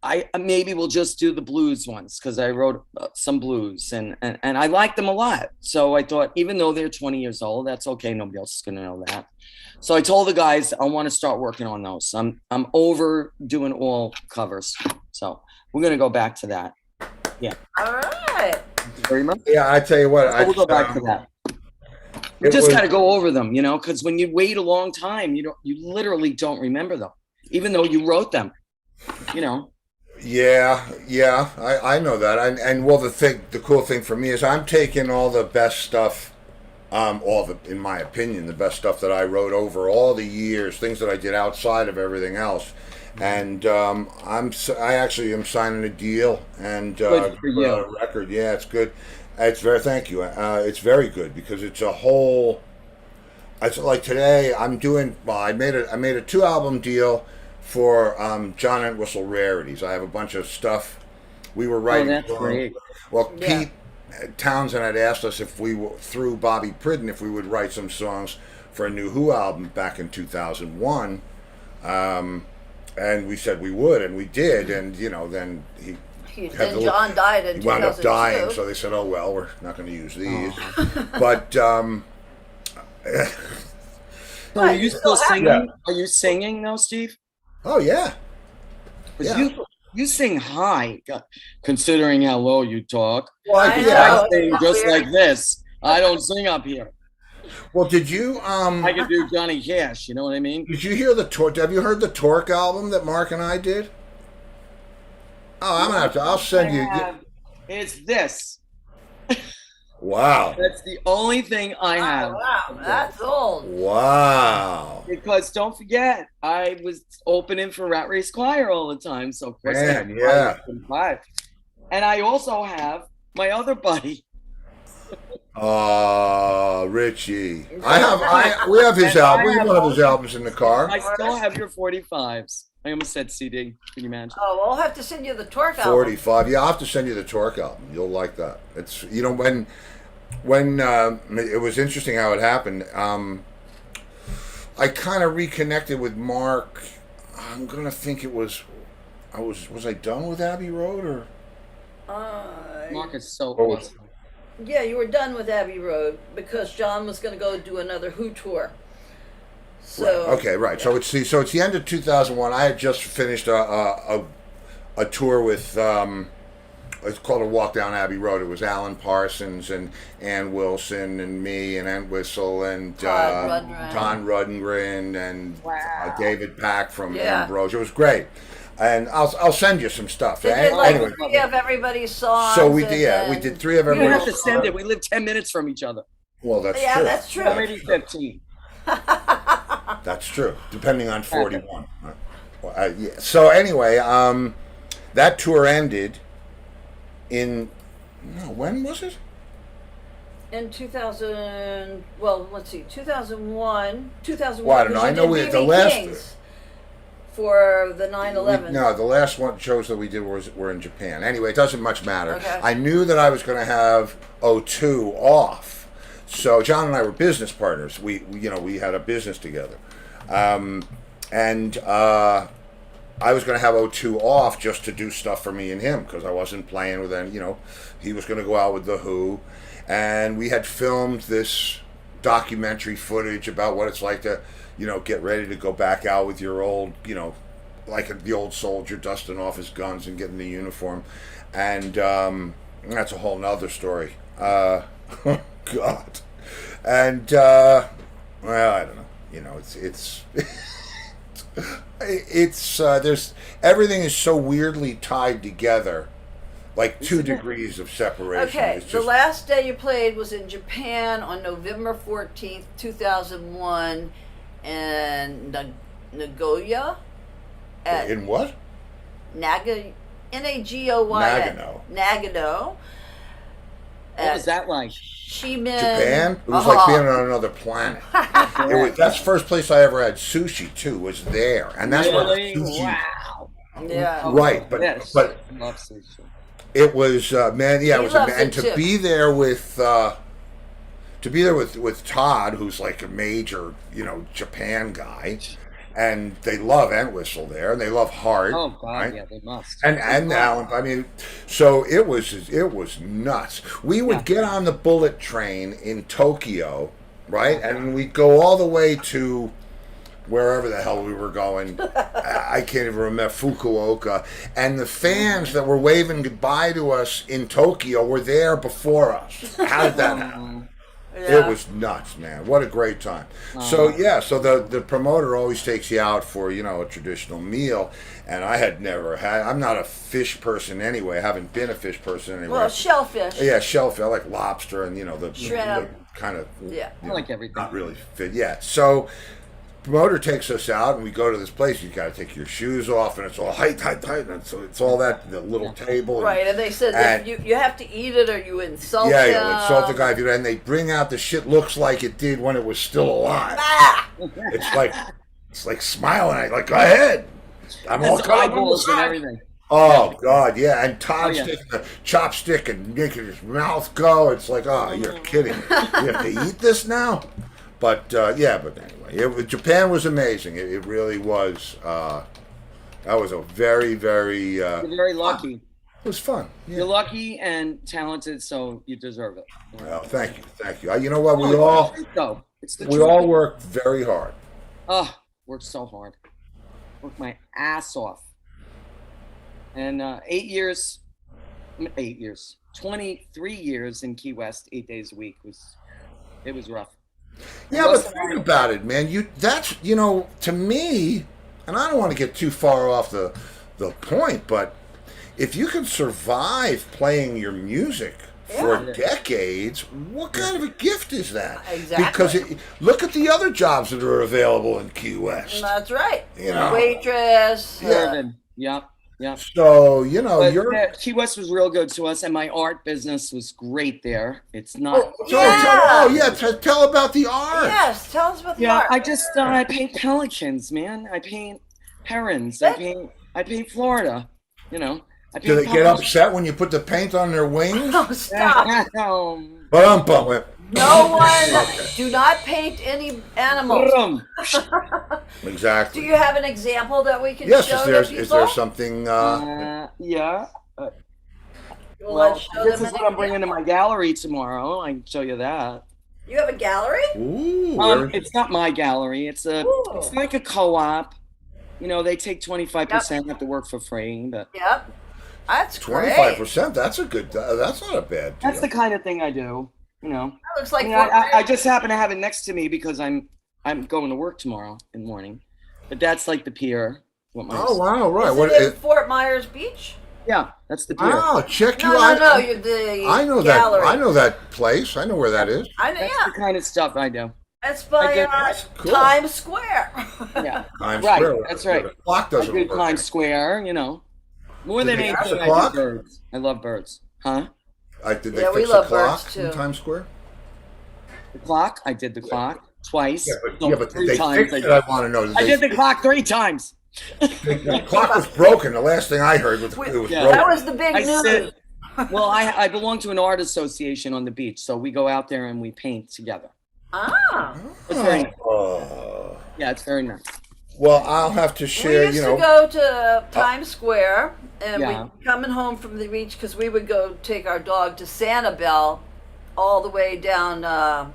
I maybe will just do the blues ones because I wrote some blues and I like them a lot. So I thought, even though they're 20 years old, that's okay. Nobody else is going to know that. So I told the guys I want to start working on those. I'm over doing all covers. So we're going to go back to that. Yeah. All right. Very much. Yeah, I tell you what. We'll go back to that. We just got to go over them, because when you wait a long time, you literally don't remember them, even though you wrote them. Yeah, I know that. And well, the cool thing for me is I'm taking all the best stuff, in my opinion, the best stuff that I wrote over all the years, things that I did outside of everything else, and I actually am signing a deal and Good for you. a record. Yeah, it's good. Thank you. It's very good because it's a whole. It's like today I'm doing. Well, I made a 2-album deal for John Entwistle Rarities. I have a bunch of stuff we were writing. Oh, that's great. Well, Yeah. Pete Townsend had asked us if we through Bobby Pridden, if we would write some songs for a new Who album back in 2001, and we said we would, and we did, and then Then John died in he wound up 2002. dying, so they said, "Oh well, we're not going to use these." But So are you you still still have singing? them. Are you singing now, Steve? oh yeah, 'Cause Yeah. you sing high, considering how low you talk. well, I know. I sing it's just weird. like this. I don't sing up here. Well, did you I can do Johnny Cash. You know what I mean? did you hear the Torque? Have you heard the Torque album that Mark and I did? Oh, I'm gonna have to. I'll send you. It's this. Wow. That's the only thing I have. Oh, wow, that's old. Wow. Because don't forget, I was opening for Rat Race Choir all the time. So of course, I Man, had yeah. 5. And I also have my other buddy. Richie. We have his album. We have one of his albums in the car. I still have your 45s. I almost said CD. Can you imagine? Oh, well, I'll have to send you the Torque album. 45. Yeah, I'll have to send you the Torque album. You'll like that. It's when it was interesting how it happened. I kind of reconnected with Mark. I'm gonna think it was. Was I done with Abbey Road or? Mark is so What was- awesome. Yeah, you were done with Abbey Road because John was going to go do another Who tour. So Right. Okay, right. So it's the end of 2001. I had just finished a tour with it's called A Walk Down Abbey Road. It was Alan Parsons and Ann Wilson and me and Entwistle and Don Rudengren and David Pack from Ambrose. It was great. And I'll send you some stuff. They did like 3 of everybody's songs. So we did, we did 3 of everybody's songs. You don't have to send it. We live 10 minutes from each other. Well, that's true. Yeah, that's true. Maybe 15. That's true, depending on 41. So anyway, that tour ended when was it? In 2000, well, let's see, 2001. Well, I don't know. I know the last Kings for the 9/11. No, the last one shows that we did were in Japan. Anyway, it doesn't much matter. Okay. I knew that I was going to have '02 off, so John and I were business partners. We had a business together, and I was going to have '02 off just to do stuff for me and him because I wasn't playing with any. He was going to go out with The Who, and we had filmed this documentary footage about what it's like to, get ready to go back out with your old, like the old soldier dusting off his guns and getting the uniform, and that's a whole nother story. God, and well, I don't know. It's there's everything is so weirdly tied together, like 2 degrees of separation. Okay, It's the just, last day you played was in Japan on November 14th, 2001, in Nagoya. In what? Nagano. Nagano. What was that like? Shimen. Japan? It was like being on another planet. That's the first place I ever had sushi too. Was there, and that's Really? what sushi. Wow. Yeah. Right, but Yes. but I love sushi. it was man. Yeah, it was, loves and it to too. be there with. With Todd, who's like a major, Japan guy, and they love Entwistle there, and they love Hart. Oh God, right? yeah, they must. And Alan, I mean, so it was nuts. We would get on the bullet train in Tokyo, right, and we'd go all the way to wherever the hell we were going. I can't even remember, Fukuoka, and the fans that were waving goodbye to us in Tokyo were there before us. How did that happen? Yeah. It was nuts, man. What a great time. So the promoter always takes you out for, a traditional meal, and I had never had, I'm not a fish person anyway. I haven't been a fish person anyway. Well, shellfish. Yeah, shellfish. I like lobster and, the Shrimp. kind of, Yeah. I like everything. not really fit. Yeah. So promoter takes us out, and we go to this place. You got to take your shoes off, and it's all tight, and so it's all that, the little table. Right, and they said that you have to eat it or you insult Yeah, him. you insult the guy, and they bring out the shit looks like it did when it was still alive. Ah! It's like smiling at you, like, go ahead. I'm all That's cut up on the eyeballs and side. everything. Oh God, yeah, and Todd's yeah. taking the chopstick and making his mouth go. It's like, oh, you're kidding me. You have to eat this now? But anyway, Japan was amazing. It really was. That was a very, very. You're very lucky. It was fun. Yeah. You're lucky and talented, so you deserve it. Well, thank you. You know what? It's the We truth. all worked very hard. Oh, worked so hard. Worked my ass off. And 23 years in Key West, 8 days a week it was rough. Yeah, but think about it, man. To me, and I don't want to get too far off the point, but if you can survive playing your music for decades, what kind of a gift is that? Exactly. Because look at the other jobs that are available in Key West. That's right. You know. Waitress. Irvin. Yep. So, But Key West was real good to us, and my art business was great there. It's not. Tell about the art. Yes, tell us about the Yeah, art. I paint pelicans, man. I paint herons. I paint Florida. I paint Do they get upset when you put the paint on their wings? Oh, stop. No one, do not paint any animals. Exactly. Do you have an example that we can Yes, show is the people? there something? Yeah. Well, Well, let's show this them is an what I'm bringing to example. my gallery tomorrow. I can show you that. You have a gallery? Ooh. It's not my gallery. It's it's like a co-op. They take 25%, have to work for free. But Yep. That's great. 25%. That's a good. That's not a bad deal. That's the kind of thing I do. You know. That looks like I mean, I just happen to have it next to me because I'm going to work tomorrow in the morning. But that's like the pier. Oh wow! Right. Is it in Fort Myers Beach? Yeah, that's the pier. Oh, check you No, out. you're the I know gallery. that. I know that place. I know where that is. I know, That's the kind of stuff I do. That's by That's cool. Times Square. Yeah. Times Right, Square. that's right. The clock I doesn't do work. Times Square, you know. More than Did they fix anything, the I clock? do birds. I love birds. Huh? Did they Yeah, we fix love the clock birds, in too. Times Square? The clock? I did the clock twice. Yeah, but three they times. fixed it. I want to know. I did the clock 3 times. The clock was broken. The last thing I heard was it was Yeah. broken. That was the big I news. sit, well, I belong to an art association on the beach, so we go out there and we paint together. Ah. It's very nice. Oh. Yeah, it's very nice. Well, I'll have to We share. used You know, to go to Times Square, and Yeah. we'd coming home from the beach because we would go take our dog to Sanibel, all the way down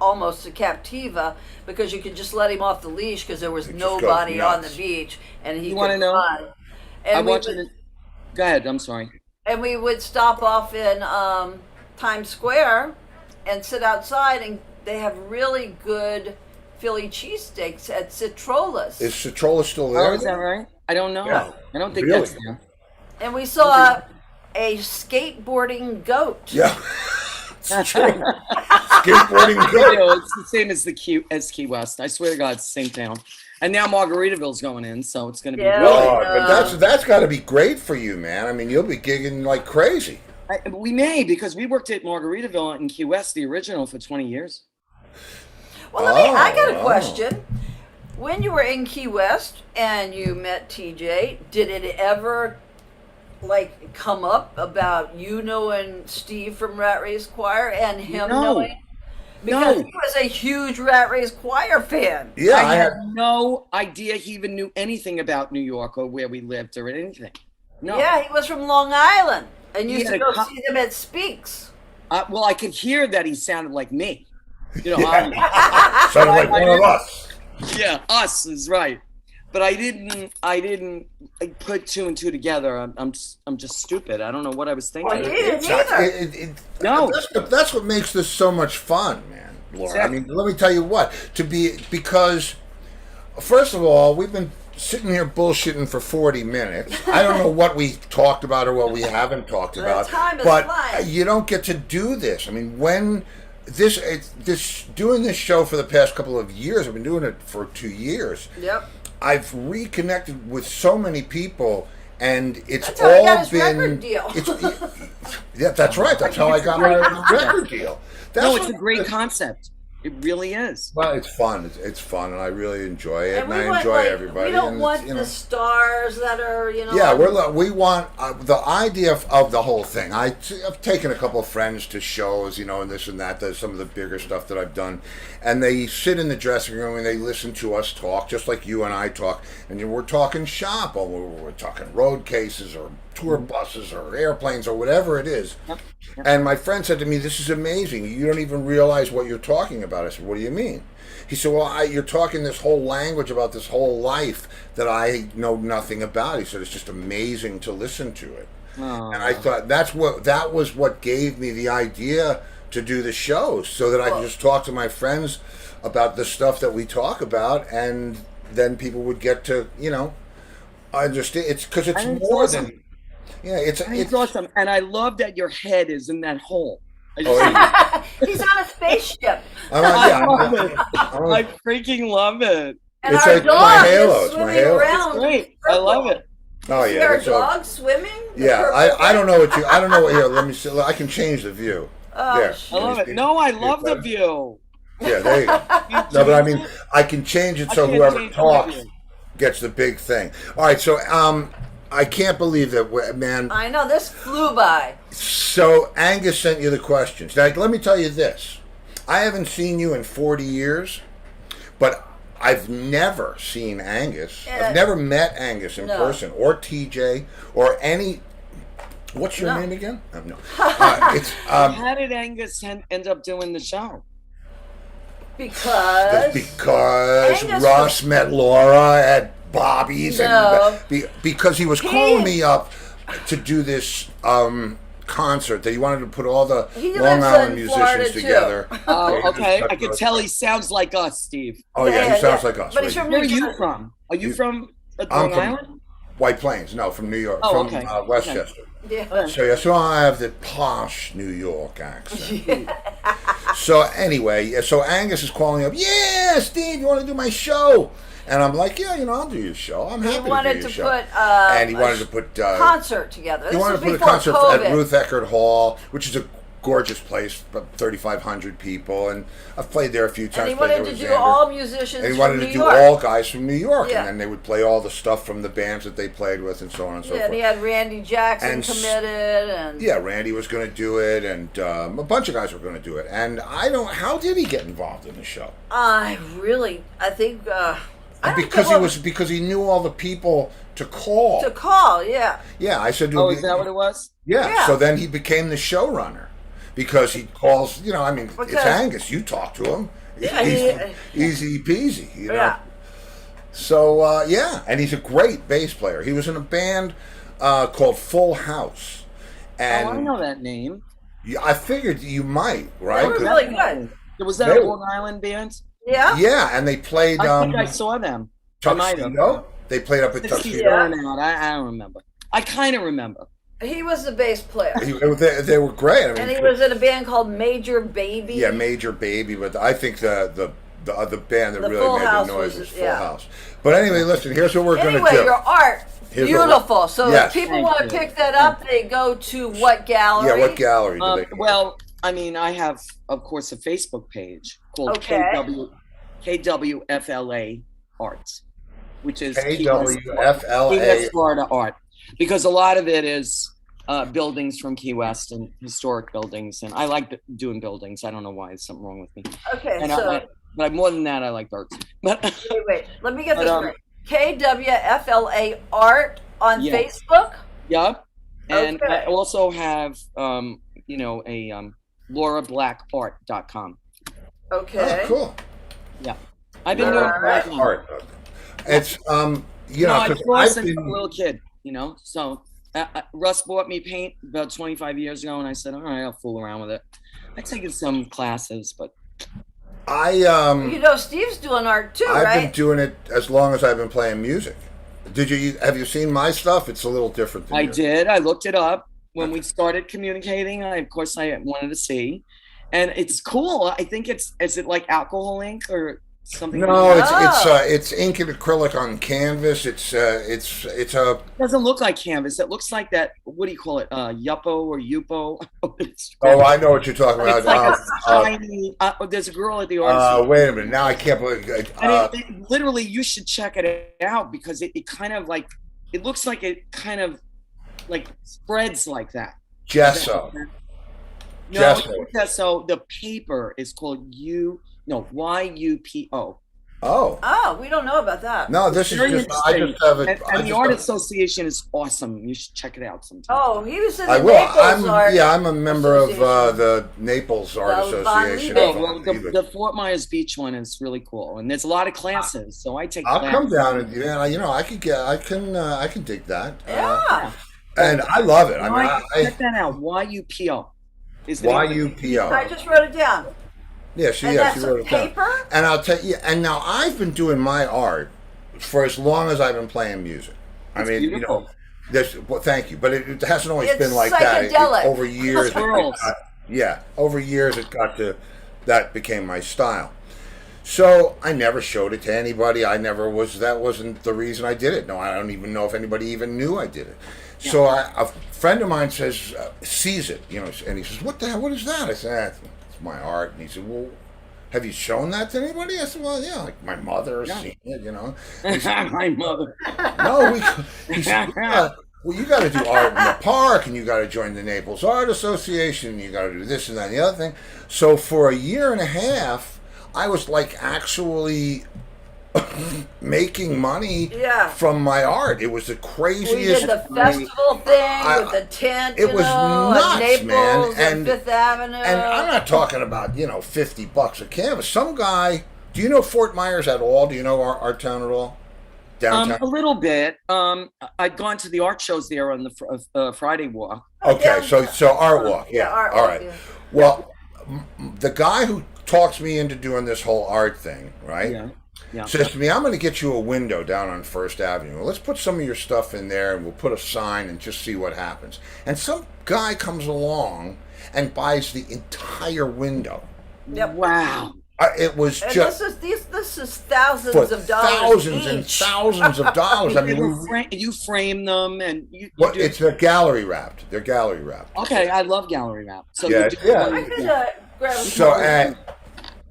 almost to Captiva, because you could just let him off the leash because there was It just goes nobody on the nuts. beach, and he You could wanna know? run. I And we want you would, to. Go ahead. I'm sorry. and we would stop off in Times Square and sit outside, and they have really good Philly cheesesteaks at Citrola's. is Citrola still there? Oh, is that right? I don't know. Yeah. I don't think Really? that's there. And we saw a skateboarding goat. Yeah. Skateboarding You goat. know, it's the same as Key West. I swear to God, it's the same town. And now Margaritaville's going in, so it's going to be Yeah. really. Oh, but that's got to be great for you, man. I mean, you'll be gigging like crazy. We may, because we worked at Margaritaville in Key West, the original, for 20 years. Well, I got a Oh. question. When you were in Key West and you met TJ, did it ever like come up about you knowing Steve from Rat Race Choir and him No. knowing? Because No. he was a huge Rat Race Choir fan. Yeah, I had no idea he even knew anything about New York or where we lived or anything. No. Yeah, he was from Long Island and He used had to a go see them at Speaks. Well, I could hear that he sounded like me. You know, Yeah. Sounded like one of us. yeah, us is right. But I didn't put 2 and 2 together. I'm just stupid. I don't know what I was thinking. Well, he didn't either. No. That's what makes this so much fun, man, Laura. Exactly. I mean, let me tell you what. Because, first of all, we've been sitting here bullshitting for 40 minutes. I don't know what we talked about or what we haven't talked about. time is but flying. you don't get to do this. I mean, when doing this show for the past couple of years, I've been doing it for 2 years. Yep. I've reconnected with so many people, and it's That's how he all got his been. record deal. Yeah, that's right. That's how I got my record deal. That's No, it's a what- great concept. It really is. Well, it's fun. It's fun, and I really enjoy it, and we I want, enjoy like, everybody. We don't and, want you know, the stars that are, Yeah, we want the idea of the whole thing. I've taken a couple of friends to shows, and this and that. There's some of the bigger stuff that I've done, and they sit in the dressing room and they listen to us talk, just like you and I talk. And we're talking shop, or we're talking road cases, or tour buses, or airplanes, or whatever it is. And my friend said to me, "This is amazing. You don't even realize what you're talking about." I said, "What do you mean?" He said, "Well, you're talking this whole language about this whole life that I know nothing about." He said, "It's just amazing to listen to it." Oh. And I thought that was what gave me the idea to do the shows, so that I could just talk to my friends about the stuff that we talk about, and then people would get to, understand. It's because it's And it's more awesome. than. Yeah, it's awesome. And I love that your head is in that hole. I just, Oh, yeah. He's on a spaceship. I freaking love it. And It's our like my dog halo, is it's my swimming halo. around. It's great. I love it. Oh See yeah, our that's all- dog swimming? The Yeah, purple I don't thing? know what you. I don't know what. Here, let me see. I can change the view. Oh, There. shit. I love it. No, I love the view. Yeah, there you go. No, but I mean, I can change it so can't whoever change talks the view. gets the big thing. All right, so I can't believe that, man. I know, this flew by. So Angus sent you the questions. Now, let me tell you this: I haven't seen you in 40 years, but I've never seen Angus. Yeah. I've never met Angus in No. person, or TJ, or any. What's your No. name again? No. It's How did Angus end up doing the show? Because because Angus Russ met Laura at Bobby's, No. and because he was calling me up to do this concert that he wanted to put all the He Long lives Island in musicians Florida, too. together. Oh, okay. I could tell he sounds like us, Steve. Oh yeah, he sounds like us. But he's right? from Where are New you Jersey. from? Are you from I'm Long from Island? White Plains. No, from New York. Oh, from okay. Westchester. Yeah. So I have the posh New York accent. So anyway, so Angus is calling up. Yeah, Steve, you want to do my show? And I'm like, yeah, I'll do your show. I'm happy He to do wanted your to show. put And he wanted to put concert together. he This wanted was to put a before concert COVID. at Ruth Eckerd Hall, which is a gorgeous place, about 3,500 people, and I've played there a few times. And he played wanted there to with do Xander. all musicians And he wanted from to New do York. all guys from New York, Yeah. and then they would play all the stuff from the bands that they played with, and so on and so Yeah, forth. and he had Randy Jackson And committed, and Yeah, Randy was going to do it, and a bunch of guys were going to do it. And I don't. How did he get involved in the show? I think I don't Because get he what- because he knew all the people to call. to call. Yeah, Yeah, I said to Oh, him. is that what it was? Yeah. Yeah. So then he became the showrunner because he calls. It's Because- Angus. You talk to him. Yeah, He's easy peasy. yeah. So yeah, and he's a great bass player. He was in a band called Full House, and Oh, I know that name. I figured you might, right? They were 'Cause- really good. Was that They- a Long Island band? Yeah. Yeah, and they played I think I saw them. I might have. Tuxedo. They played up at Tuxedo Tuxedo. Burnout. I don't remember. I kind of remember. He was the bass player, They were great. I mean, and he was in a band called Major Baby. yeah, Major Baby, but I think the other band that The really Full made House the noise was- was Full yeah. House. But anyway, listen, here's what we're going to Anyway, do. your art, Here's what beautiful. So Yes. if people Thank want to you. pick that up, they go to what gallery? Yeah, what gallery do they go? Well, I mean, I have, of course, a Facebook page called Okay. KWFLA Arts, which is Key West KWFLA. Florida Art, because a lot of it is buildings from Key West and historic buildings, and I like doing buildings. I don't know why, there's something wrong with me. Okay, And so but more than that, I like arts. But wait, let me get But, this right. KWFLA Art on Yeah. Facebook. yeah, and Okay. I also have a laurablackart.com. Okay. Oh, cool. Yeah, I've been doing Alright. it. Art. It's No, I 'cause draw I've since been- a little kid, So Russ bought me paint about 25 years ago, and I said, "All right, I'll fool around with it." I've taken some classes, but Steve's doing art too, I've right? been doing it as long as I've been playing music. Have you seen my stuff? It's a little different than I yours. did. I looked it up when we started communicating. I wanted to see, and it's cool. I think is it like alcohol ink or something? No, like that? it's ink and acrylic on canvas. It's a It doesn't look like canvas. It looks like that. What do you call it? Yuppo or Yupo? oh, I know what you're talking about. It's like a shiny. There's a girl at the art. Wait a minute. Now I can't believe. And it literally, you should check it out because it kind of like, it looks like it kind of like spreads like that. Gesso. No, Gesso. it's gesso. The paper is called YUPO. Oh Oh, we don't know about that. no, this is Very just. I interesting. just have it. And the Art Association is awesome. You should check it out sometime. Oh, he was in the I will. Naples Art. I'm a member of Association. the Naples Art The Von Association. Liebe. Oh, well, the Fort Myers Beach one is really cool, and there's a lot of classes. So I take. I'll classes. come down and I can dig that. Yeah. And I love it. I mean, Check that out. YUPO. Is the name of it. YUPO. I just wrote it down. Yeah, she And yeah, that's she wrote it down. paper? And I'll tell you. And now I've been doing my art for as long as I've been playing music. I It's mean, beautiful. well, thank you, but it hasn't always It's been like that. psychedelic. Over years, Swirls. over years, it got to that became my style. So I never showed it to anybody. That wasn't the reason I did it. No, I don't even know if anybody even knew I did it. So a friend of mine sees it, and he says, "What the hell? What is that?" I said, "It's my art." And he said, "Well, have you shown that to anybody?" I said, "Well, yeah, like my mother has seen it, He said, My mother. no, he said, "Yeah, well, you got to do art in the park, and you got to join the Naples Art Association, and you got to do this and that and the other thing." So for a year and a half, I was like actually making money Yeah. from my art. It was the We craziest. did the festival thing with the tent. it was nuts, and Naples man, and Fifth Avenue. And I'm not talking about $50 a canvas. Some guy. Do you know Fort Myers at all? Do you know our town at all? downtown? A little bit. I've gone to the art shows there on the Friday walk. Okay, so art walk, yeah. art All walk, right. yeah. Well, the guy who talks me into doing this whole art thing, right? Yeah. Yeah. Says to me, "I'm going to get you a window down on First Avenue. Well, let's put some of your stuff in there, and we'll put a sign and just see what happens." And some guy comes along and buys the entire window. Yep. Wow. It was And just this is thousands for of dollars thousands and each. thousands of dollars. I mean, You frame them and you well, do. they're gallery wrapped. They're gallery wrapped. Okay, I love gallery wrap. So Yeah, you do yeah. I could grab a So small-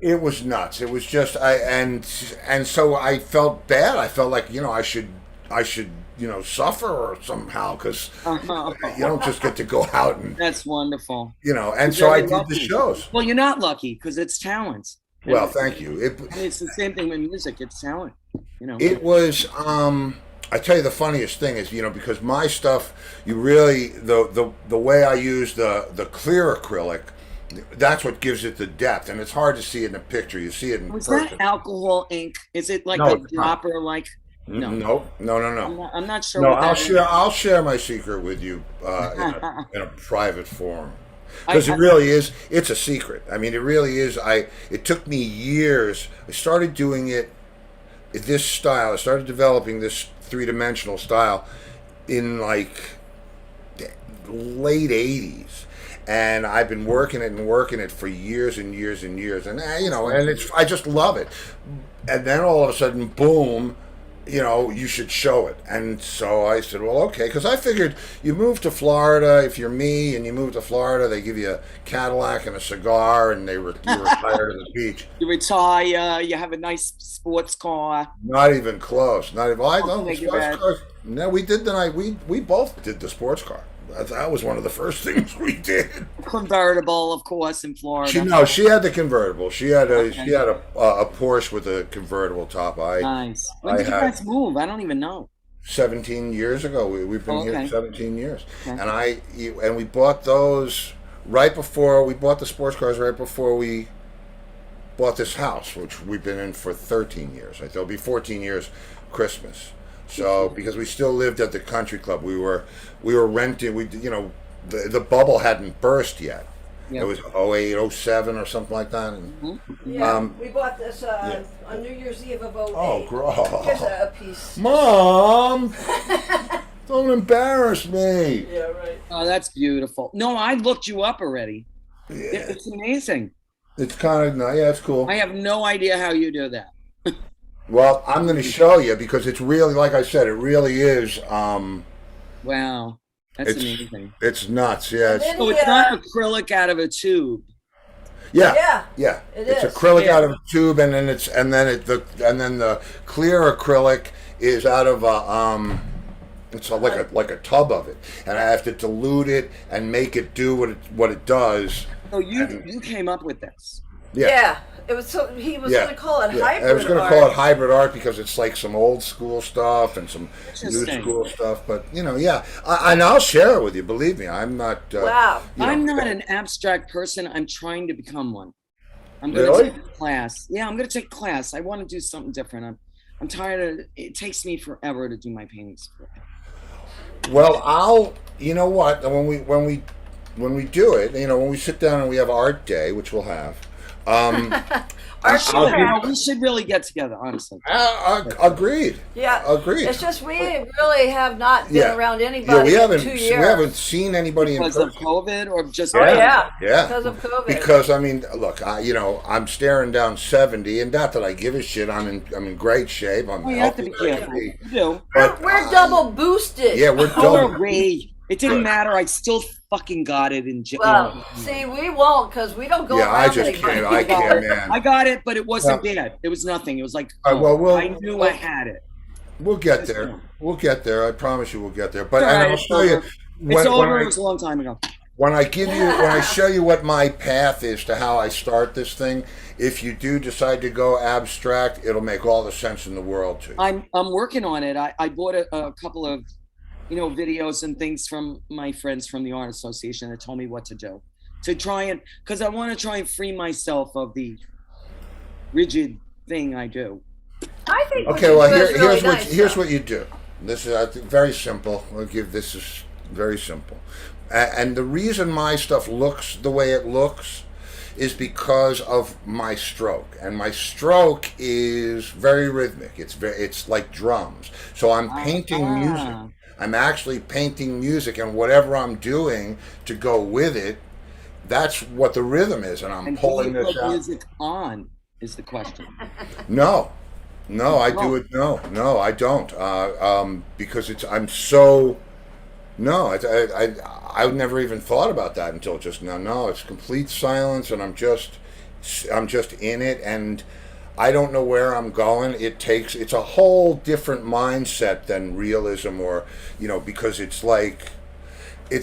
it was nuts. It was just and so I felt bad. I felt like I should suffer somehow because you don't just get to go out and That's wonderful. and so You're I very did the lucky. shows. Well, you're not lucky because it's talent. Well, And thank you. it's the same thing with music. It's talent. It was I tell you the funniest thing is because my stuff you really the way I use the clear acrylic, that's what gives it the depth, and it's hard to see it in a picture. You see it in Was person. that alcohol ink? Is it like No, a it's not. dropper? Like no. No. I'm not sure. No, what that is. I'll share my secret with you in a private forum because I- it really is. It's a secret. I mean, it really is. It took me years. I started doing it this style. I started developing this three-dimensional style in like the late '80s, and I've been working it for years and years and years, and and I just love it. And then all of a sudden, boom. You should show it. And so I said, well, okay, because I figured you move to Florida, if you're me and you move to Florida, they give you a Cadillac and a cigar and you retire to the beach. You retire. You have a nice sports car. Not even close. Not even. I Oh, don't. thank you, Sports Dad. cars. No, we did the night. We both did the sports car. That was one of the first things we did. Convertible, of course, in Florida. She had the convertible. She had a Okay. Porsche with a convertible top. Nice. When I did you had- guys move? I don't even know. 17 years ago. We've been Okay. here 17 years. Okay. And we bought those right before we bought the sports cars right before we bought this house, which we've been in for 13 years. I think it'll be 14 years Christmas. So because we still lived at the country club, we were renting. The bubble hadn't burst yet. Yeah. It was 08, 07 or something like that. And, Yeah, we bought this on New Year's Eve of 08. oh, Here's gross. a piece. Mom, don't embarrass me. Yeah, right. Oh, that's beautiful. No, I looked you up already. Yeah. It's amazing. It's kind of it's cool. I have no idea how you do that. Well, I'm going to show you because it's really, like I said, it really is. Wow, that's It's- amazing. It's nuts. Yeah, it's, And So it's not acrylic out of a tube. yeah, Yeah, It's is. acrylic Yeah. out of a tube, and then the clear acrylic is out of a It's like a tub of it, and I have to dilute it and make it do what it does. So you came up with this. Yeah. It was he was going to call it hybrid I was going to art. call it hybrid art because it's like some old school stuff and some new Interesting. school stuff. But and I'll share it with you. Believe me, I'm not. Wow. I'm not an abstract person. I'm trying to become one. I'm going Really? to take a class. Yeah, I'm going to take a class. I want to do something different. I'm tired of it. Takes me forever to do my paintings. Well, you know what? When we do it, when we sit down and we have art day, which we'll have. We should really get together, honestly. Agreed. Yeah. Agreed. It's just we really have not been Yeah. around Yeah, anybody we haven't. in 2 We years. haven't seen anybody in Because of person. COVID or just Oh yeah. Yeah. Because of COVID. Because I mean, look, I'm staring down 70, and not that I give a shit. I'm in great shape. I'm Well, you have to healthy. be careful. You do. But, we're double boosted. Yeah, we're Poor double. Ray. It didn't matter. I still fucking got it in jail. Well, see, we won't because we don't go Yeah, around I just anybody. can't. I can't, man. I got it, but it wasn't bad. It was nothing. It was like, All right, well, we'll- I knew I had it. We'll get there. We'll get there. I promise you, we'll get there. But All and right, I'll it's show you over. It's over. It was I, a long time ago. when I show you what my path is to how I start this thing. If you do decide to go abstract, it'll make all the sense in the world to you. I'm working on it. I bought a couple of, videos and things from my friends from the Art Association that told me what to do. To try and, because I want to try and free myself of the rigid thing I do. I think. Okay, well, here's really nice, here's though. what you do. This is very simple. I'll give this is very simple. And the reason my stuff looks the way it looks is because of my stroke, and my stroke is very rhythmic. It's like drums. So I'm painting music. I'm actually painting music, and whatever I'm doing to go with it, that's what the rhythm is, and I'm pulling do you this put out. music on is the question. No, I do it. No, I don't. Because I'm so. No, I never even thought about that until just now. No, it's complete silence, and I'm just in it, and I don't know where I'm going. It's a whole different mindset than realism, or because it's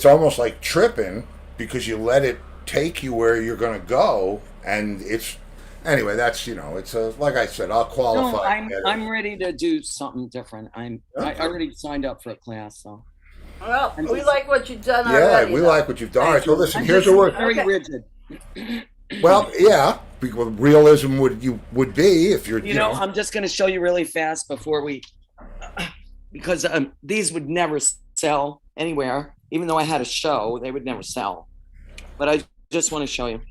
almost like tripping, because you let it take you where you're going to go, and it's. Anyway, that's it's like I said, I'll qualify. No, I'm ready to do something different. I already signed up for a class, so. Well, we like what you've done Yeah, already. we though. like what you've done. All right, so listen, I'm here's just a word. very Okay. rigid. Well, yeah, because realism would be if you're. I'm just going to show you really fast before we, because these would never sell anywhere. Even though I had a show, they would never sell. But I just want to show you.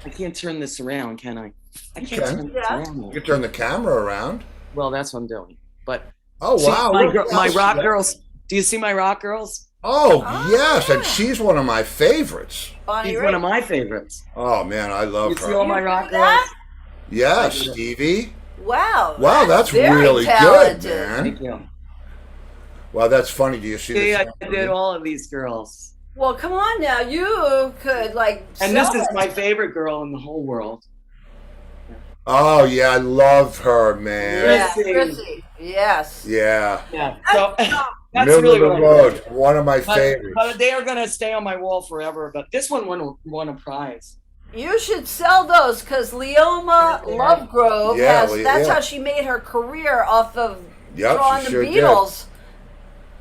I can't turn this around, can I? I can't can. turn this Yeah. You around. can turn the camera around. Well, that's what I'm doing. But Oh see, wow! my rock girls. Do you see my rock girls? Oh yes, yeah. and she's one of my favorites. Bonnie She's Raitt. one of my favorites. Oh man, I You love see all her. my You rock do girls? that? Yes, I do. Stevie. Wow. Wow, that's very really talented. good, man. Thank you. Wow, that's funny. Do you see See, this? I did all of these girls. Well, come on now. You could And this sell is it. my favorite girl in the whole world. Oh yeah, I love her, man. Yeah, Chrissy. Chrissy. Yes. Yeah. So that's Middle really of what the I road, one of my But favorites. they are going to stay on my wall forever. But this one won a prize. You should sell those because Leoma Lovegrove Yeah, that's yeah. how she made her career off of Yep, drawing she the sure did. Beatles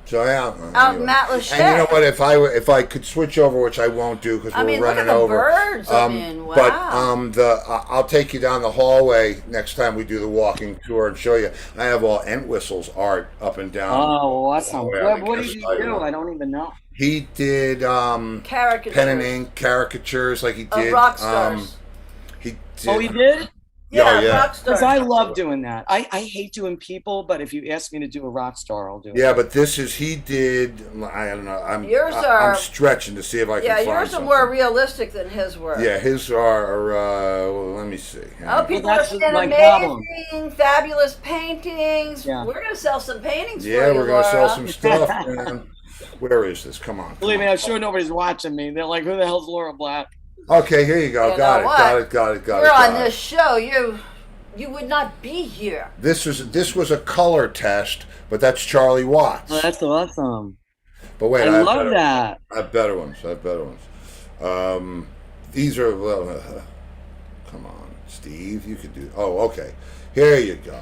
So yeah, out anyway. in Matlash. And you know what? If I could switch over, which I won't do because I we're mean, look running at the over. birds. I mean, wow. But I'll take you down the hallway next time we do the walking tour and show you. I have all Entwistle's art up and down. Oh, awesome. Oh, yeah, What did he do? I don't even know. He did Caricatures. pen and ink caricatures, like he Of did. rock stars. He did. Oh, he did? Yeah, yeah. rock Because stars. I love doing that. I hate doing people, but if you ask me to do a rock star, I'll do it. Yeah, but he did. I don't know. I'm stretching to see if I can Yeah, find yours are something. more realistic than his were. Yeah, his are. Well, let me see. Oh, people that's are saying my amazing, fabulous paintings. Yeah. We're going to sell some paintings Yeah, for you, we're gonna sell Laura. some stuff, man. Where is this? Come on. Believe me, I'm sure nobody's watching me. They're like, who the hell's Laura Black? Okay, here you go. You Got know it. what? Got it. You're on this show. You would not be here. This was a color test, but that's Charlie Watts. Oh, that's awesome. But wait, I have love better- that. I have better ones. These are come on, Steve. You could do. Oh, okay. Here you go.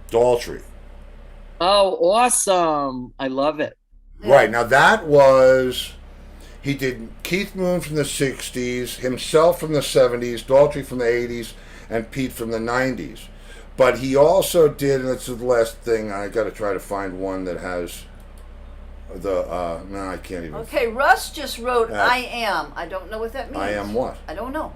Daltrey. Oh, awesome. I love it. Right, now that was, he did Keith Moon from the 60s, himself from the 70s, Daltrey from the 80s, and Pete from the 90s. But he also did, and this is the last thing, I got to try to find one that has the, no, I can't even. Okay, Russ just wrote, Uh, I am. I don't know what that means. I am what? I don't know.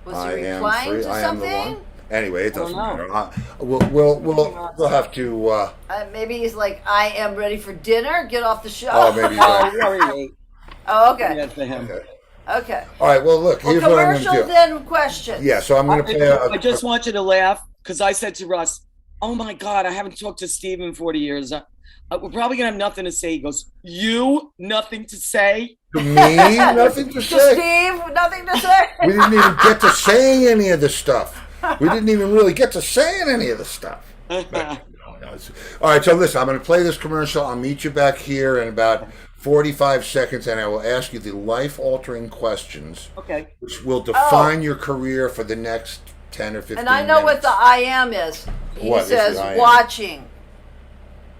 Was I he am replying free. to I am the something? one. Anyway, it I don't doesn't know. matter. We'll have to, Maybe he's like, I am ready for dinner. Get off the show. oh, maybe. Oh, really? Oh, okay. Yeah, for him. Okay. Okay. All right, well, look, Well, here's what I'm going commercial to do. then question. Yeah, so I'm going to play I just want you to laugh because I said to Russ, oh my God, I haven't talked to Steve in 40 years. We're probably going to have nothing to say. He goes, you? Nothing to say? to me, nothing to To say. Steve, nothing to say. We didn't even get to saying any of the stuff. We didn't even really get to saying any of the stuff. All right, so listen, I'm going to play this commercial. I'll meet you back here in about 45 seconds, and I will ask you the life-altering questions, Okay. which will define your career for the next 10 or 15 And I know what minutes. the I am is. He What is the says I am? watching.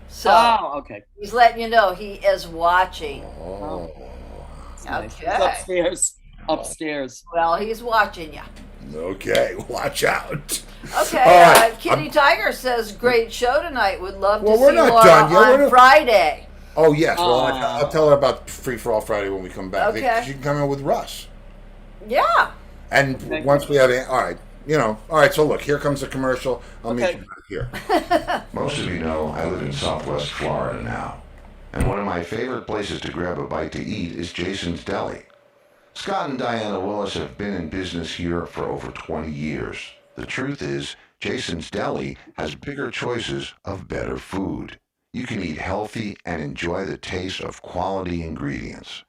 So Oh, okay. he's letting you know he is watching. Oh. Nice. Okay. It's upstairs. Upstairs. Well, he's watching you. Okay, watch out. Okay, All right, Kitty Tiger says, great show tonight. Would love to Well, see we're not Laura done yet. We're on not- Friday. Oh, yes. Well, Aw. I'll tell her about Free for All Friday when we come back. Okay. She can come in with Russ. Yeah. And Okay. once we have it, all right, all right, so look, here comes the commercial. I'll meet Okay. you back here. Most of you know I live in Southwest Florida now. And one of my favorite places to grab a bite to eat is Jason's Deli. Scott and Diana Willis have been in business here for over 20 years. The truth is, Jason's Deli has bigger choices of better food. You can eat healthy and enjoy the taste of quality ingredients.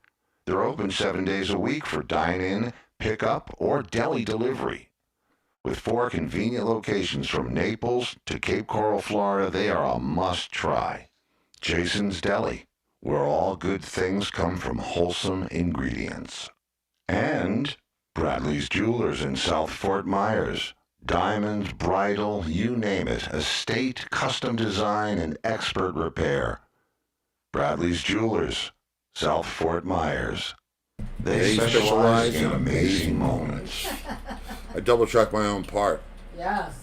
They're open 7 days a week for dine-in, pick-up, or deli delivery. With 4 convenient locations from Naples to Cape Coral, Florida, they are a must-try. Jason's Deli, where all good things come from wholesome ingredients. And Bradley's Jewelers in South Fort Myers. Diamonds, bridal, you name it. Estate, custom design, and expert repair. Bradley's Jewelers, South Fort Myers. They specialize in amazing moments. I double-checked my own part. Yes.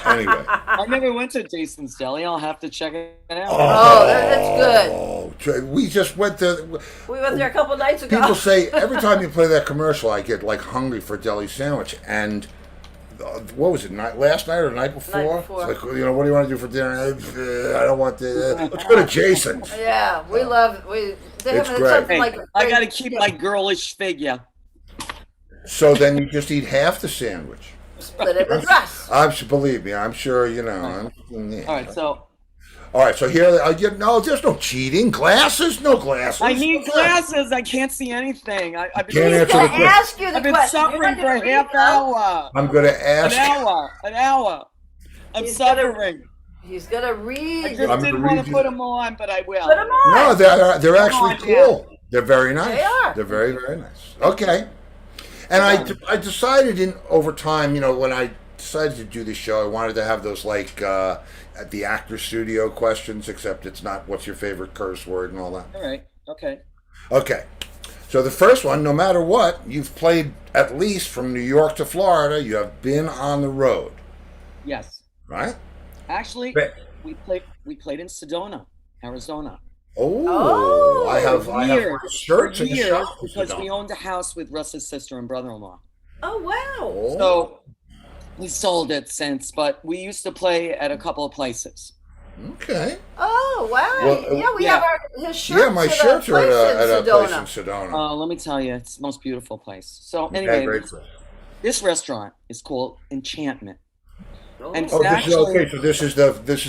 Anyway. I never went to Jason's Deli. I'll have to check it out. Oh, that's good. We just went to... good. We went there a couple nights ago. People say, every time you play that commercial, I get, hungry for a deli sandwich. And... what was it? Last night or the night before? Night before. It's like, what do you want to do for dinner? I don't want the. Let's go to Jason's. Yeah, we love they It's have great. something Hey, like I got to keep my girlish figure. So then you just eat half the sandwich. split it with Russ. Believe me, I'm sure yeah. All right, so All right, so here, no, there's no cheating. Glasses? No glasses. I need glasses. I can't see anything. I've Can't been, answer He's the gonna question. ask you the I've been question. You're suffering not for gonna a read half them. hour. I'm going to ask. An hour. I'm He's gonna- suffering. He's gonna I read. just I'm didn't gonna want read to you- put them on, but I will. Put them on. No, they're actually on, cool. They're very nice. They are. They're very, very nice. Okay. And I decided over time, when I decided to do this show, I wanted to have those at the actor studio questions, except it's not what's your favorite curse word and all that. All right. Okay. Okay. So the first one, no matter what, you've played at least from New York to Florida, you have been on the road, Yes. right? Actually, Right. we played in Sedona, Arizona. Oh, Oh, I have Years, shirts for in the years, shop. because we owned a house with Russ's sister and brother-in-law. Oh wow. So we sold it since, but we used to play at a couple of places. Okay. Oh wow. Well, yeah, we yeah. have his shirts. Yeah, my at shirts a are place at a in place Sedona. in Sedona. Let me tell you, it's the most beautiful place. So Okay, anyway, great. this restaurant is called Enchantment. Oh. And Oh, actually, okay. So this is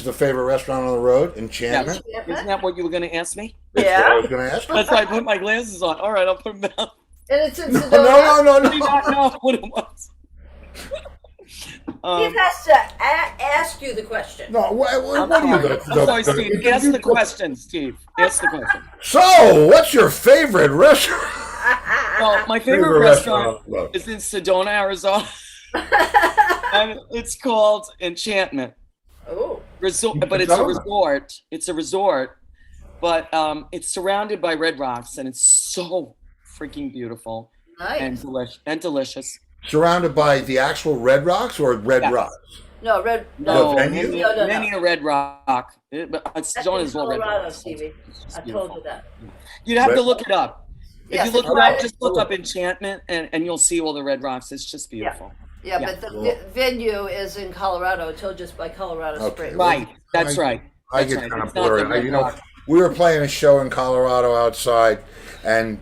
the favorite restaurant on the road, Enchantment. yeah, isn't that what you were going to ask me? That's what I Yeah. was going to ask. That's why I put my glasses on. All right, I'll put them down. And it's in No, Sedona. no, I did no. not know what it was. Steve has to ask you the question. No, what are you going I'm sorry, Steve. Ask the question, Steve. Ask the question. So, what's your favorite restaurant? Well, my favorite restaurant is in Sedona, Arizona. And it's called Enchantment. Oh. Resort, but it's a resort. It's a resort, but it's surrounded by red rocks, and it's so freaking beautiful Nice. and delicious. Surrounded by the actual Red Rocks or Red Yes. Rocks? No, red. No, venue? many a red rock. But That's Sedona in is all red Colorado, rocks. Stevie. It's I told beautiful. you that. You'd have to Red- look it up. If Yes, you look it's it right. up, just look up Enchantment, and you'll see all the red rocks. It's just beautiful. Yeah, Yeah. but the Cool. venue is in Colorado. I told you it's by Colorado Okay. Springs. Right. That's right. I That's get right. kind of It's not the blurry. red rock. We were playing a show in Colorado outside, and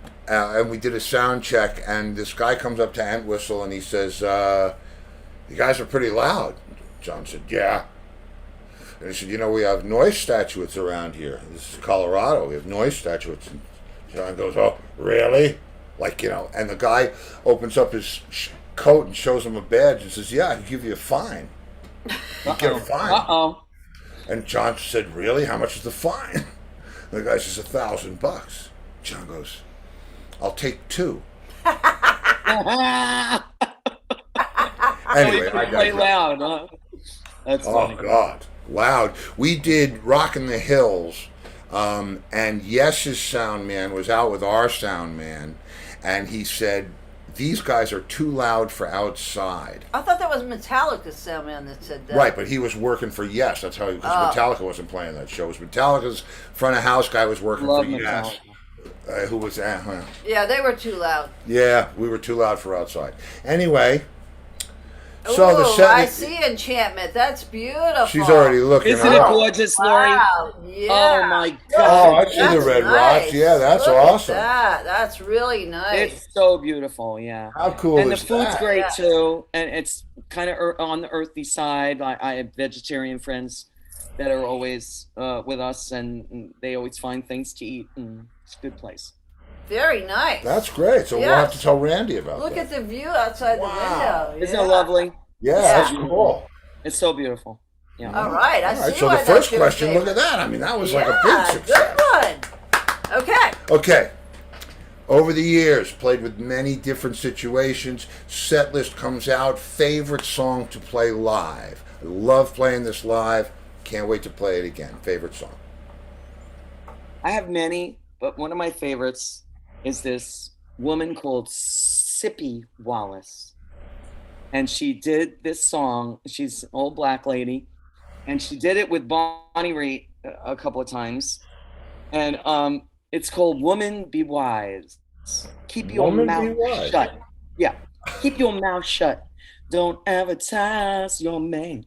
we did a sound check, and this guy comes up to Entwistle, and he says, "You guys are pretty loud." John said, "Yeah." And he said, "We have noise statutes around here. This is Colorado. We have noise statutes." And John goes, "Oh, really?" And the guy opens up his coat and shows him a badge and says, "Yeah, I'll give you a fine. You get a fine." Uh-oh. And John said, "Really? How much is the fine?" The guy says, $1,000. John goes, "I'll take 2." Anyway, So I you play got loud, huh? That's Oh funny. God, loud! We did Rock in the Hills, and Yes's sound man was out with our sound man, and he said these guys are too loud for outside. I thought that was Metallica's soundman that said that. Right, but he was working for Yes. That's how, because Metallica wasn't playing that show. It was Metallica's front of house guy was working Love for Yes. Metallica. Who was that? Huh? Yeah, they were too loud. Yeah, we were too loud for outside. Anyway, so the Ooh, set. I see enchantment. That's beautiful. She's already looking. Isn't it gorgeous, Laurie? Wow. Yeah. Oh my Oh, God. I see the That's red nice. rocks. Yeah, that's Look at awesome. that. That's really nice. It's so beautiful, yeah. How cool And the is food's that? great Yeah. too, and it's kind of on the earthy side. I have vegetarian friends that are always with us, and they always find things to eat, and it's a good place. Very nice. That's great. So we'll have to Yes. tell Randy about Look that. at the view outside Wow. the window. Isn't Yeah. it lovely? Yeah, that's cool. It's so beautiful. Yeah. All right. I All right, see so why the that's first your question, look favorite. at that. I mean, that was like Yeah, a big success. good one. Okay. Okay. Over the years, played with many different situations. Set list comes out. Favorite song to play live. I love playing this live. Can't wait to play it again. Favorite song. I have many, but one of my favorites is this woman called Sippy Wallace. And she did this song. She's an old black lady. And she did it with Bonnie Raitt a couple of times. And it's called Woman Be Wise. Keep your Woman Be mouth Wise. shut. Yeah. Keep your mouth shut. Don't advertise your man.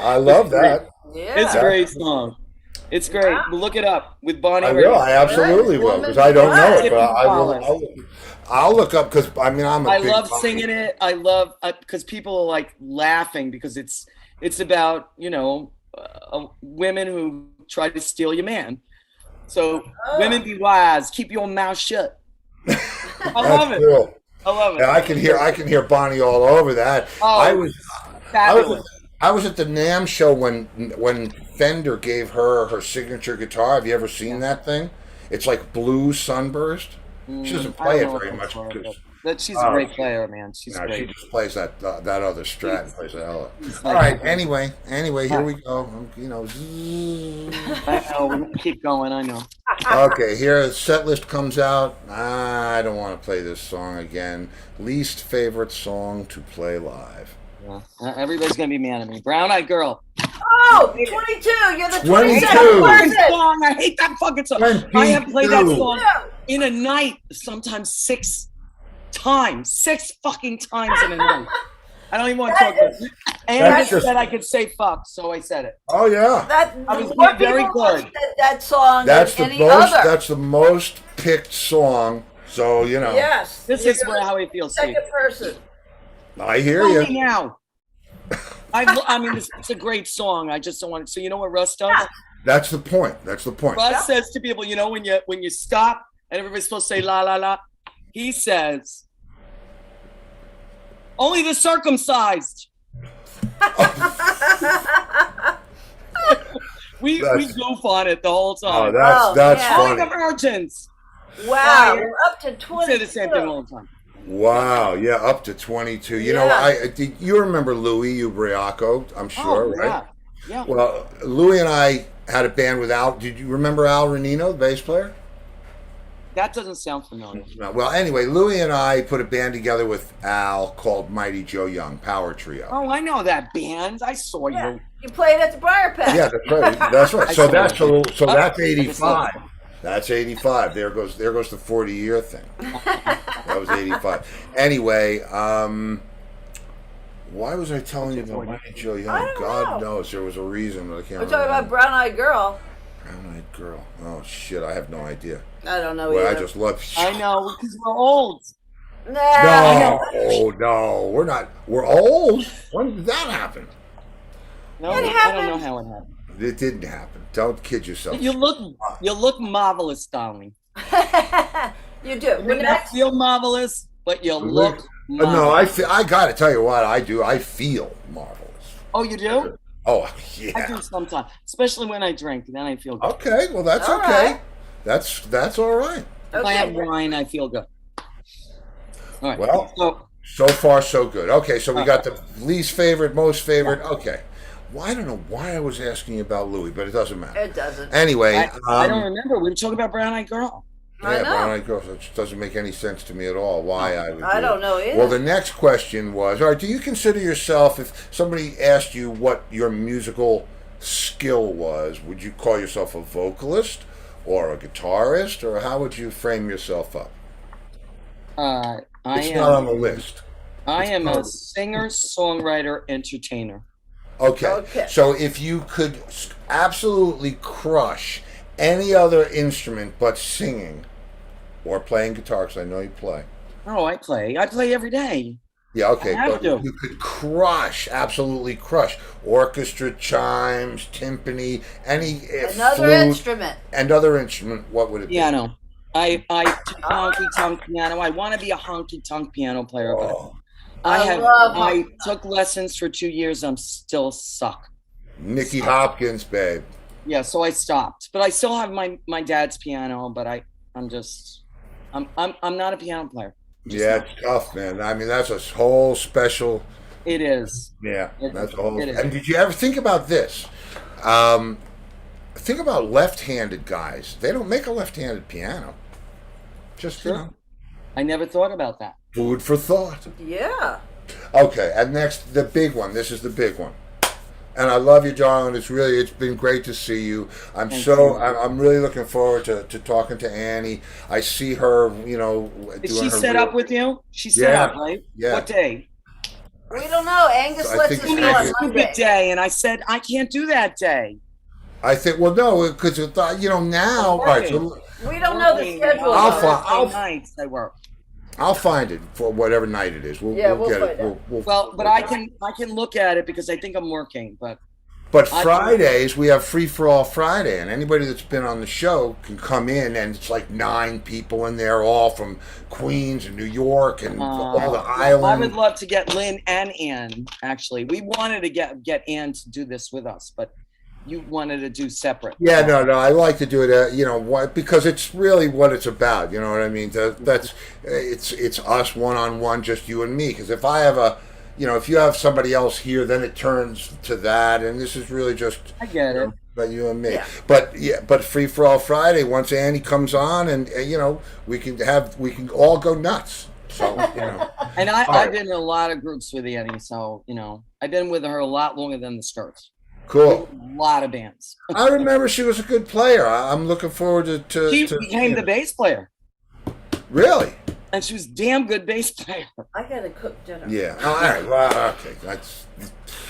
I love that. Yeah. It's a great song. It's great. Wow. Look it up with Bonnie I Raitt. will. I absolutely Good. will because I don't know it, Woman but I will. Wallace. I'll look up because I mean I'm a I big love Bonnie- singing it. I love because people are like laughing because it's about women who try to steal your man. So women be wise. Keep your mouth shut. I love That's it. cool. I love it. Yeah, I can hear Bonnie all over that. Oh, fabulous. I was at the NAMM show when Fender gave her signature guitar. Have you ever seen that thing? It's like blue sunburst. She doesn't I play it don't know very if much that's right, because but she's a great player, man. She's no, she great. just plays that other Strat and plays the hell out. All right. Anyway, here we go. I know. We keep going. I know. Okay, here the set list comes out. I don't want to play this song again. Least favorite song to play live. Yeah. Everybody's gonna be mad at me. Brown Eyed Girl. Oh, 22. You're the 22. 22nd Fucking person. song. I hate that fucking song. I have played that song in a night, sometimes 6 times, 6 fucking times in a night. I don't even want to talk about it. And I That's just- said I could say fuck, so I said it. Oh yeah. That I was more being very people good. said that song That's the than any most. other. That's the most picked song. So Yes. This You're is the how I feel, Steve. second person. I hear Tell me you. now. I mean, it's a great song. I just don't want to. So you know what Russ does? That's the point. That's the point. Russ says to people, when you stop and everybody's supposed to say la la la, he says, "Only the circumcised." we goof on it the whole Oh, time. that's yeah. Only the funny. Wow. virgins. We're up to We 22. say the same thing all the time. Wow. Yeah, up to 22. You know, you remember Louis Ubriaco? I'm sure, right? Yeah. Yeah. Well, Louis and I had a band with Al. Did you remember Al Renino, the bass player? That doesn't sound familiar. No. Well, anyway, Louis and I put a band together with Al called Mighty Joe Young Power Trio. Oh, I know that band. I saw Yeah. you. You played at the Briar Patch. Yeah, that's right. That's right. I So saw that's it. that's 85. That's 85. There goes the 40-year thing. That was 85. Anyway, why was I telling you about Mighty Joe Young? I don't God know. knows there was a reason, but I can't We're remember. talking about Brown Eyed Girl. Brown-eyed girl. Oh shit, I have no idea. I don't know Well, I either. just love. I know because we're old. Nah. No, oh no, we're not. We're old. When did that happen? No, It I don't know happened. how it happened. It didn't happen. Don't kid yourself. You look marvelous, darling. You do. You The may not next, feel marvelous, but you look No, marvelous. I got to tell you what I do. I feel marvelous. Oh, you do? Oh I yeah. do sometimes, especially when I drink. Then I feel good. Okay, well that's All okay. right. That's all right. If I have okay. wine, I feel good. All right. Well, So, so far so good. Okay, so we got the least favorite, most favorite. Okay. Well, I don't know why I was asking you about Louis, but it doesn't matter. It doesn't. Anyway, I don't remember. We were talking about Brown Eyed Girl. I Yeah, know. brown-eyed girls. It just doesn't make any sense to me at all. Why I would? I do don't it. know either. Well, the next question was: all right, do you consider yourself, if somebody asked you what your musical skill was, would you call yourself a vocalist or a guitarist, or how would you frame yourself up? I It's not on am. the list. I It's am not. a singer, songwriter, entertainer. Okay. Okay. So if you could absolutely crush any other instrument but singing or playing guitar, because I know you play. Oh, I play. I play every day. Yeah, okay, I have but to. you could crush, absolutely crush, orchestra, chimes, timpani, any Another flute, instrument. and other instrument. What would it be? Piano. I took honky tonk piano. I want to be a honky tonk piano player, but Oh, I love I honky took lessons for 2 years. I'm still suck. Nicky Hopkins, babe. Yeah, so I stopped. But I still have my dad's piano, but I'm just I'm not a piano player. Just Yeah, not. it's tough, man. I mean, that's a whole special. It is. Yeah, that's a whole. It is. And did you ever think about this? Think about left-handed guys. They don't make a left-handed piano. Just you Sure. know, I never thought about that. food for thought. Yeah. Okay, and next, the big one. This is the big one. And I love you, darling. It's been great to see you. Thank you. I'm really looking forward to talking to Annie. I see her, you know, Did doing she her set real- up with you? She set Yeah. up, right? Yeah. What day? We don't know. Angus I lets think us it's know gonna on be a Monday. Stupid day, and I said I can't do that day. I think, well, no, because you know now. All right, so We don't know the schedule. I'll though. find- I'll- Thursday nights I work. I'll find it for whatever night it is. We'll Yeah, we'll we'll get it. find out. Well, but I can look at it because I think I'm working. But But I- Fridays we have Free for All Friday, and anybody that's been on the show can come in, and it's like 9 people in there, all from Queens and New York and all the I would islands. love to get Lynn and Ann. Actually, we wanted to get Ann to do this with us, but you wanted to do separate. Yeah, no, I like to do it. You know, because it's really what it's about. You know what I mean? That's it's us one-on-one, just you and me. Because if I have if you have somebody else here, then it turns to that, and this is really just I get it. about you and me. Yeah. But Free for All Friday, once Annie comes on, and we can all go nuts. So And All right. I've been in a lot of groups with Annie, so I've been with her a lot longer than the Skirts. cool. A lot of bands. I remember she was a good player. I'm looking forward to. She to became the bass player, Really? and she was a damn good bass player. I gotta cook dinner. Yeah. Oh, all right. Well, okay. That's.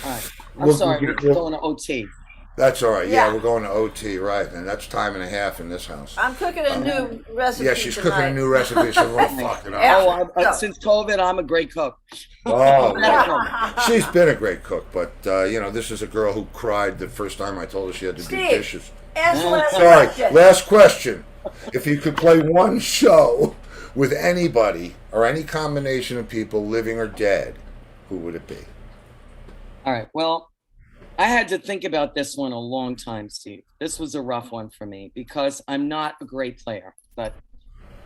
All right. I'm We'll- sorry, we'll- we're going to OT. That's all right. Yeah, Yeah. we're going to OT, right? And that's time and a half in this house. I'm cooking a new recipe. Yeah, she's tonight. cooking a new recipe. So we'll fuck it Yeah. up. Oh, since COVID, I'm a great cook. Oh, well, she's been a great cook, but this is a girl who cried the first time I told her she had to do Steve. dishes. Ask the last Sorry, question. last question. If you could play one show with anybody or any combination of people, living or dead, who would it be? All right. Well, I had to think about this one a long time, Steve. This was a rough one for me because I'm not a great player. But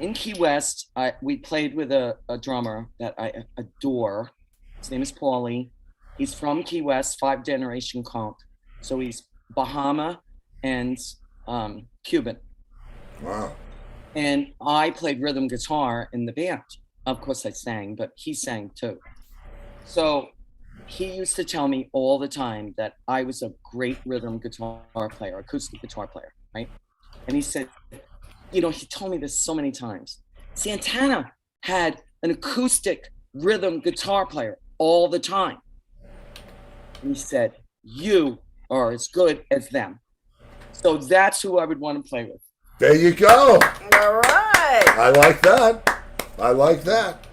in Key West, we played with a drummer that I adore. His name is Paulie. He's from Key West, 5-generation conch. So he's Bahama and Cuban. Wow. And I played rhythm guitar in the band. Of course I sang, but he sang too. So he used to tell me all the time that I was a great rhythm guitar player, acoustic guitar player, right? And he said, he told me this so many times. Santana had an acoustic rhythm guitar player all the time. And he said, you are as good as them. So that's who I would want to play with. There you go. All right. I like that. I like that.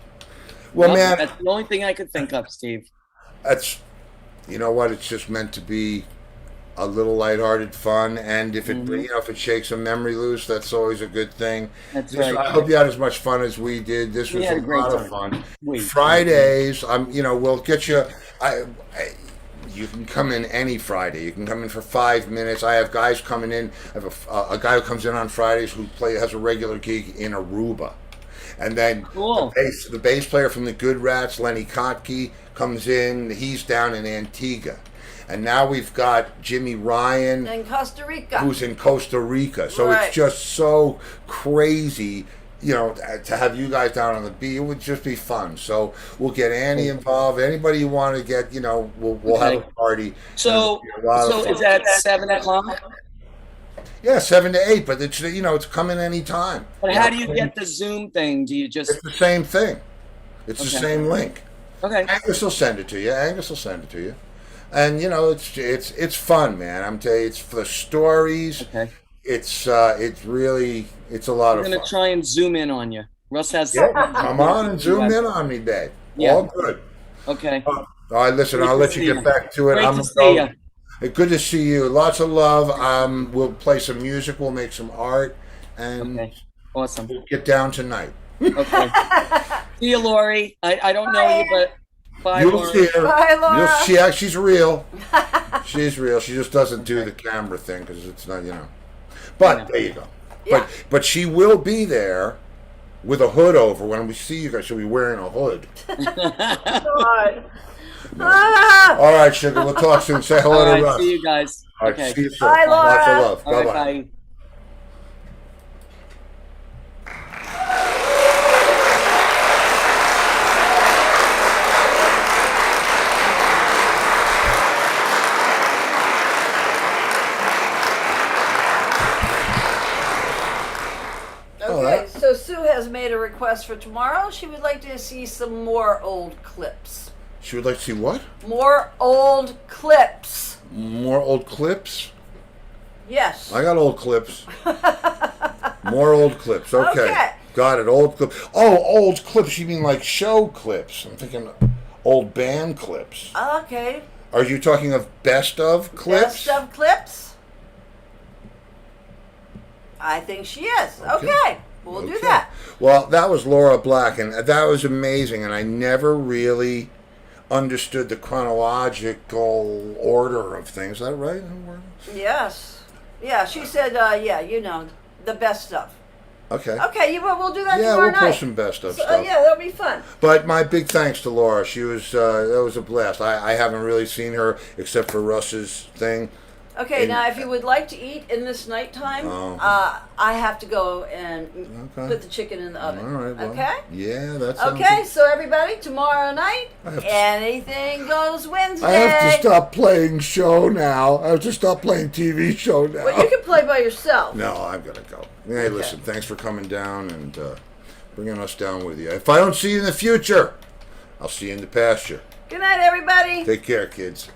Well, man, That's the only thing I could think of, Steve. that's, you know what? It's just meant to be a little lighthearted fun, and if it if it shakes a memory loose, that's always a good thing. That's I right. hope you had as much fun as we did. This We was had a a great lot of time. fun. We- Fridays, we'll get you. You can come in any Friday. You can come in for 5 minutes. I have guys coming in. I have a guy who comes in on Fridays who has a regular gig in Aruba. And then Cool. the bass player from the Good Rats, Lenny Kotke, comes in. He's down in Antigua. and now we've got Jimmy Ryan, In Costa Rica. who's in Costa Rica. So Right. it's just so crazy, you know, to have you guys down on the beach. It would just be fun. So we'll get Annie involved. Anybody you want to get, you know, we'll have a Okay. party. So, And it'll be a lot of so fun. is that 7:00? Yeah, 7 to 8, but it's, you know, it's coming anytime. But how do you get the Zoom thing? Do you just It's the same thing. It's the Okay. same link. okay? Angus will send it to you. Angus will send it to you. And you know, it's fun, man. I'm telling you, it's for the stories. Okay. It's really it's a lot I'm of gonna fun. try and zoom in on you. Russ has. Yeah, come on and zoom in on me, babe. Yeah. All good. Okay. All right, listen, Great I'll to let see you get you. back to it. Great I'm to see ya. Good to see you. Lots of love. We'll play some music. We'll make some art, and Okay. Awesome. we'll get down tonight. Okay. See you, Lori. I don't know you, but bye, You'll Lori. see her. Bye, Laura. She's real. She's real. She just doesn't do the camera thing because it's not, you know. But there you go. Yeah. But she will be there with a hood over when we see you guys. She'll be wearing a hood. God. Ah! All right, sugar. We'll talk soon. Say hello All to right. Russ. See you guys. All right. Okay. See you soon. Bye, Laura. Lots of love. All right, Bye-bye. bye. Okay, so Sue has made a request for tomorrow. She would like to see some more old clips. She would like to see what? More old clips. More old clips? Yes. I got old clips. More old clips. Okay. Okay. Got it. Old clips. Oh, old clips. You mean like show clips? I'm thinking old band clips. Okay. Are you talking of best of clips? Best of clips? I think she is. Okay. We'll do Okay. that. Well, that was Laura Black, and that was amazing. And I never really understood the chronological order of things. Is that right? Yes. Yeah, she said, yeah, you know, the best stuff. Okay. Okay, we'll do that Yeah, tomorrow we'll pull night. some best of So, stuff. yeah, that'll be fun. But my big thanks to Laura. She was that was a blast. I haven't really seen her except for Russ's thing. Okay, now if you would like to eat in this nighttime, Oh. I have to go and Okay. put the chicken in the oven. All right. Well, Okay? Yeah, that's Okay, so everybody, tomorrow night, I have to- anything goes Wednesday. I have to stop playing show now. I have to stop playing TV show now. Well, you can play by yourself. No, I'm gonna go. Hey, listen, thanks for coming down and bringing us down with you. If I don't see you in the future, I'll see you in the pasture. Good night, everybody. Take care, kids.